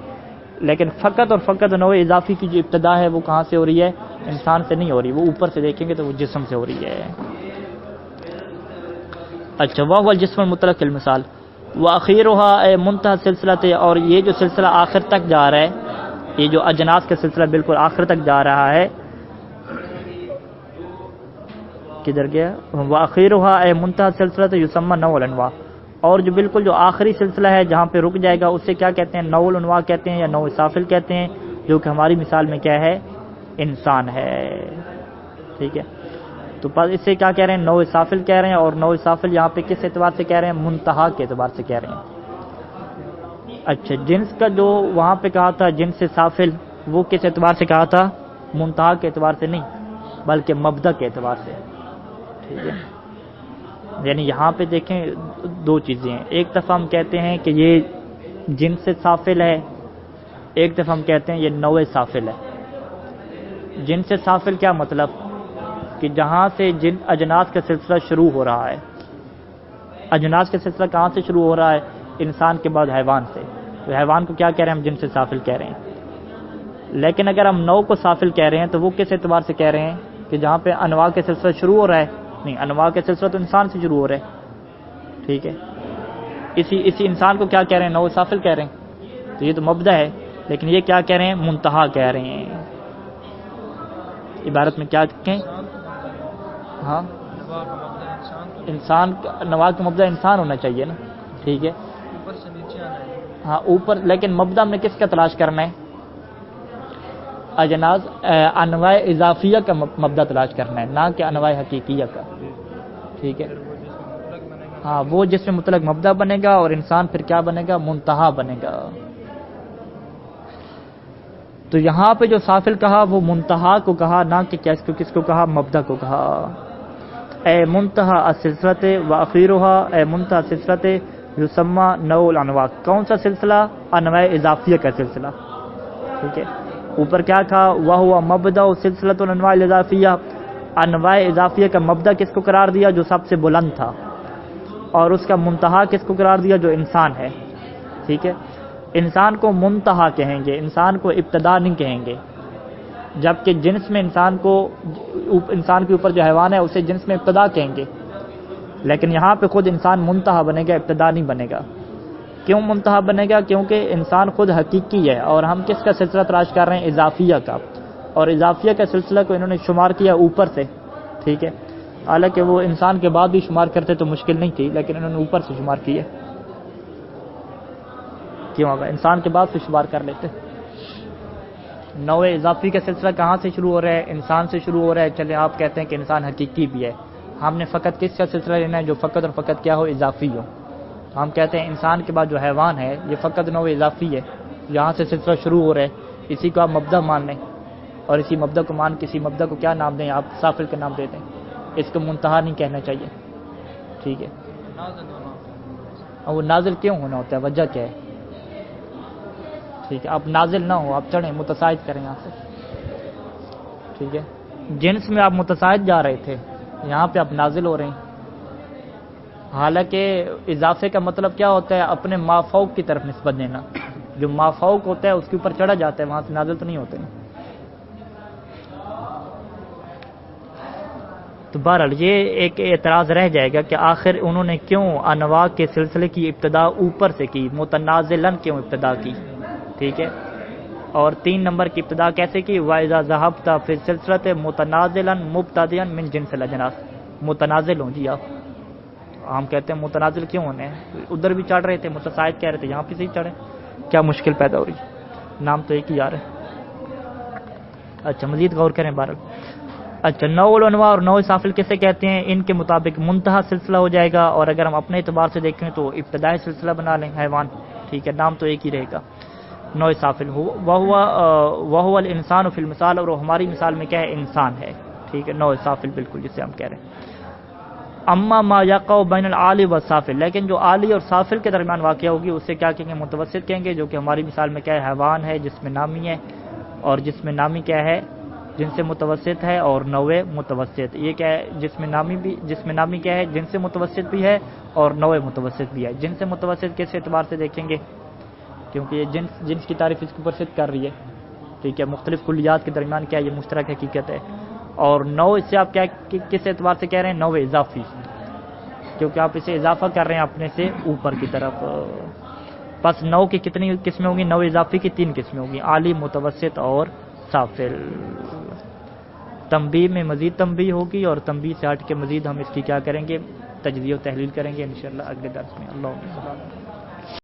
لیکن فقط اور فقط نوع اضافی کی جو ابتدا ہے وہ کہاں سے ہو رہی ہے؟ انسان سے نہیں ہو رہی، وہ اوپر سے دیکھیں گے تو وہ جسم سے ہو رہی ہے. اچھا، وَهُوَ الْجِسْمُ الْمُطْلَقُ فِي الْمِثَال وَأَخِيرُهَا منتہى السلسلہ، اور یہ جو سلسلہ آخر تک جا رہا ہے، یہ جو اجناس کا سلسلہ بالکل آخر تک جا رہا ہے، کدھر گیا؟ وَأَخِيرُهَا منتہى السلسلہ يُسَمَّى نوع الانواع، اور جو بالکل جو آخری سلسلہ ہے جہاں پہ رک جائے گا اسے کیا کہتے ہیں؟ نوع الانواع کہتے ہیں یا نوع سافل کہتے ہیں، جو کہ ہماری مثال میں کیا ہے؟ انسان ہے. ٹھیک ہے. تو اس سے کیا کہہ رہے ہیں؟ نوع سافل کہہ رہے ہیں. اور نوع سافل یہاں پہ کس اعتبار سے کہہ رہے ہیں؟ منتہا کے اعتبار سے کہہ رہے ہیں. اچھا، جنس کا جو وہاں پہ کہا تھا جنس سافل، وہ کس اعتبار سے کہا تھا؟ منتہا کے اعتبار سے نہیں بلکہ مبدأ کے اعتبار سے. ٹھیک ہے. یعنی یہاں پہ دیکھیں دو چیزیں ہیں، ایک دفعہ ہم کہتے ہیں کہ یہ جن سے سافل ہے، ایک دفعہ ہم کہتے ہیں یہ نوع سافل ہے۔ جن سے سافل کیا مطلب کہ جہاں سے جن اجناس کا سلسلہ شروع ہو رہا ہے۔ اجناس کا سلسلہ کہاں سے شروع ہو رہا ہے؟ انسان کے بعد حیوان سے۔ تو حیوان کو کیا کہہ رہے ہیں ہم؟ جن سے سافل کہہ رہے ہیں۔ لیکن اگر ہم نوع کو سافل کہہ رہے ہیں تو وہ کس اعتبار سے کہہ رہے ہیں کہ جہاں پہ انواع کا سلسلہ شروع ہو رہا ہے؟ نہیں، انواع کا سلسلہ تو انسان سے شروع ہو رہا ہے، ٹھیک ہے۔ اسی انسان کو کیا کہہ رہے ہیں؟ نوع سافل کہہ رہے ہیں۔ تو یہ تو مبدا ہے، لیکن یہ کیا کہہ رہے ہیں؟ منتہا کہہ رہے ہیں۔ عبارت میں کیا کہیں؟ ہاں، انسان نواع کا مبدا انسان ہونا چاہیے نا، ٹھیک ہے۔ اوپر سے نیچے آنا ہے، ہاں اوپر، لیکن مبدا میں کس کا تلاش کرنا ہے؟ اجناس انواع اضافیہ کا مبدا تلاش کرنا ہے، نہ کہ انواع حقیقیہ کا، ٹھیک ہے۔ ہاں، وہ جس میں مطلق مبدا بنے گا اور انسان پھر کیا بنے گا؟ منتہا بنے گا۔ تو یہاں پہ جو سافل کہا وہ منتہا کو کہا، نہ کہ کس کو کہا؟ مبدا کو کہا۔ اے منتہا السلسلۃ و اخیرھا، اے منتہا سلسلۃ یسمى نوع الانواع۔ کون سا سلسلہ؟ انواع اضافیہ کا سلسلہ، ٹھیک ہے۔ اوپر کیا کہا؟ وہو مبدا سلسلۃ الانواع الاضافیہ، انواع اضافیہ کا مبدا کس کو قرار دیا؟ جو سب سے بلند تھا، اور اس کا منتہا کس کو قرار دیا؟ جو انسان ہے، ٹھیک ہے۔ انسان کو منتہا کہیں گے، انسان کو ابتدا نہیں کہیں گے، جبکہ جنس میں انسان کے اوپر جو حیوان ہے اسے جنس میں ابتدا کہیں گے، لیکن یہاں پہ خود انسان منتہا بنے گا، ابتدا نہیں بنے گا۔ کیوں منتہا بنے گا؟ کیونکہ انسان خود حقیقی ہے، اور ہم کس کا سلسلہ تلاش کر رہے ہیں؟ اضافیہ کا، اور اضافیہ کا سلسلہ کو انہوں نے شمار کیا اوپر سے، ٹھیک ہے۔ حالانکہ وہ انسان کے بعد بھی شمار کرتے تو مشکل نہیں تھی، لیکن انہوں نے اوپر سے شمار کیا۔ کیوں ہوگا؟ انسان کے بعد سے شمار کر لیتے۔ نوع اضافی کا سلسلہ کہاں سے شروع ہو رہا ہے؟ انسان سے شروع ہو رہا ہے۔ چلے آپ کہتے ہیں کہ انسان حقیقی بھی ہے، ہم نے فقط کس کا سلسلہ لینا ہے؟ جو فقط اور فقط کیا ہو؟ اضافی ہو۔ تو ہم کہتے ہیں انسان کے بعد جو حیوان ہے یہ فقط نوع اضافی ہے، یہاں سے سلسلہ شروع ہو رہا ہے، اسی کو آپ مبدا مان لیں، اور اسی مبدا کو مان کسی مبدا کو کیا نام دیں؟ آپ سافل کا نام دے دیں، اس کو منتہا نہیں کہنا چاہیے، ٹھیک ہے۔ اور وہ نازل کیوں ہونا ہوتا ہے؟ وجہ کیا ہے؟ ٹھیک ہے، آپ نازل نہ ہو، آپ چڑھیں، متصاعد کریں یہاں سے، ٹھیک ہے۔ جنس میں آپ متصاعد جا رہے تھے، یہاں پہ آپ نازل ہو رہے ہیں۔ حالانکہ اضافے کا مطلب کیا ہوتا ہے؟ اپنے مافوق کی طرف نسبت دینا، جو مافوق ہوتا ہے اس کے اوپر چڑھا جاتا ہے، وہاں سے نازل تو نہیں ہوتے۔ تو بہرحال یہ ایک اعتراض رہ جائے گا کہ آخر انہوں نے کیوں انواع کے سلسلے کی ابتدا اوپر سے کی، متنازلاً کیوں ابتدا کی، ٹھیک ہے۔ اور 3 نمبر کی ابتدا کیسے کی؟ وَإِذَا ذَهَبْتَ فِي السِّلْسِلَةِ مُتَنَازِلًا مُبْتَدِئًا مِنْ جِنْسِ الْأَجْنَاسِ، متنازل ہوں جی آپ، ہم کہتے ہیں متنازل کیوں ہونے ہیں؟ ادھر بھی چڑھ رہے تھے، متصاعد کہہ رہے تھے، یہاں پہ سے ہی چڑھے، کیا مشکل پیدا ہو رہی ہے؟ نام تو ایک ہی آ رہا ہے۔ اچھا مزید غور کریں بہرحال۔ اچھا، نوع الانواع اور نوع سافل کسے کہتے ہیں؟ ان کے مطابق منتہا سلسلہ ہو جائے گا، اور اگر ہم اپنے اعتبار سے دیکھیں تو ابتدائی سلسلہ بنا لیں حیوان، ٹھیک ہے، نام تو ایک ہی رہے گا، نوع سافل وہو الانسان فی المثال، اور ہماری مثال میں کیا ہے؟ انسان ہے، ٹھیک ہے، نوع سافل بالکل جسے ہم کہہ رہے ہیں۔ اما ما یقع بین العالی والسافل، لیکن جو عالی اور سافل کے درمیان واقع ہوگی اسے کیا کہیں گے؟ متوسط کہیں گے، جو کہ ہماری مثال میں کیا ہے؟ حیوان ہے جس میں نامی ہے، اور جس میں نامی کیا ہے؟ جن سے متوسط ہے، اور نوع متوسط، یہ کیا ہے؟ جس میں نامی کیا ہے؟ جن سے متوسط بھی ہے اور نوع متوسط بھی ہے۔ جن سے متوسط کس اعتبار سے دیکھیں گے؟ کیونکہ یہ جنس کی تعریف اس کے اوپر صدق کر رہی ہے، ٹھیک ہے، مختلف کلیات کے درمیان کیا ہے؟ یہ مشترک حقیقت ہے۔ اور نوع اس سے آپ کیا کس اعتبار سے کہہ رہے ہیں؟ نوع اضافی، کیونکہ آپ اسے اضافہ کر رہے ہیں اپنے سے اوپر کی طرف۔ پس نوع کی کتنی قسمیں ہوں گی؟ نوع اضافی کی 3 قسمیں ہوں گی، عالی، متوسط اور سافل۔ تنبیہ میں مزید تنبیہ ہوگی، اور تنبیہ سے ہٹ کے مزید ہم اس کی کیا کریں گے؟ تجزیہ و تحلیل کریں گے انشاءاللہ اگلے درس میں۔ اللہ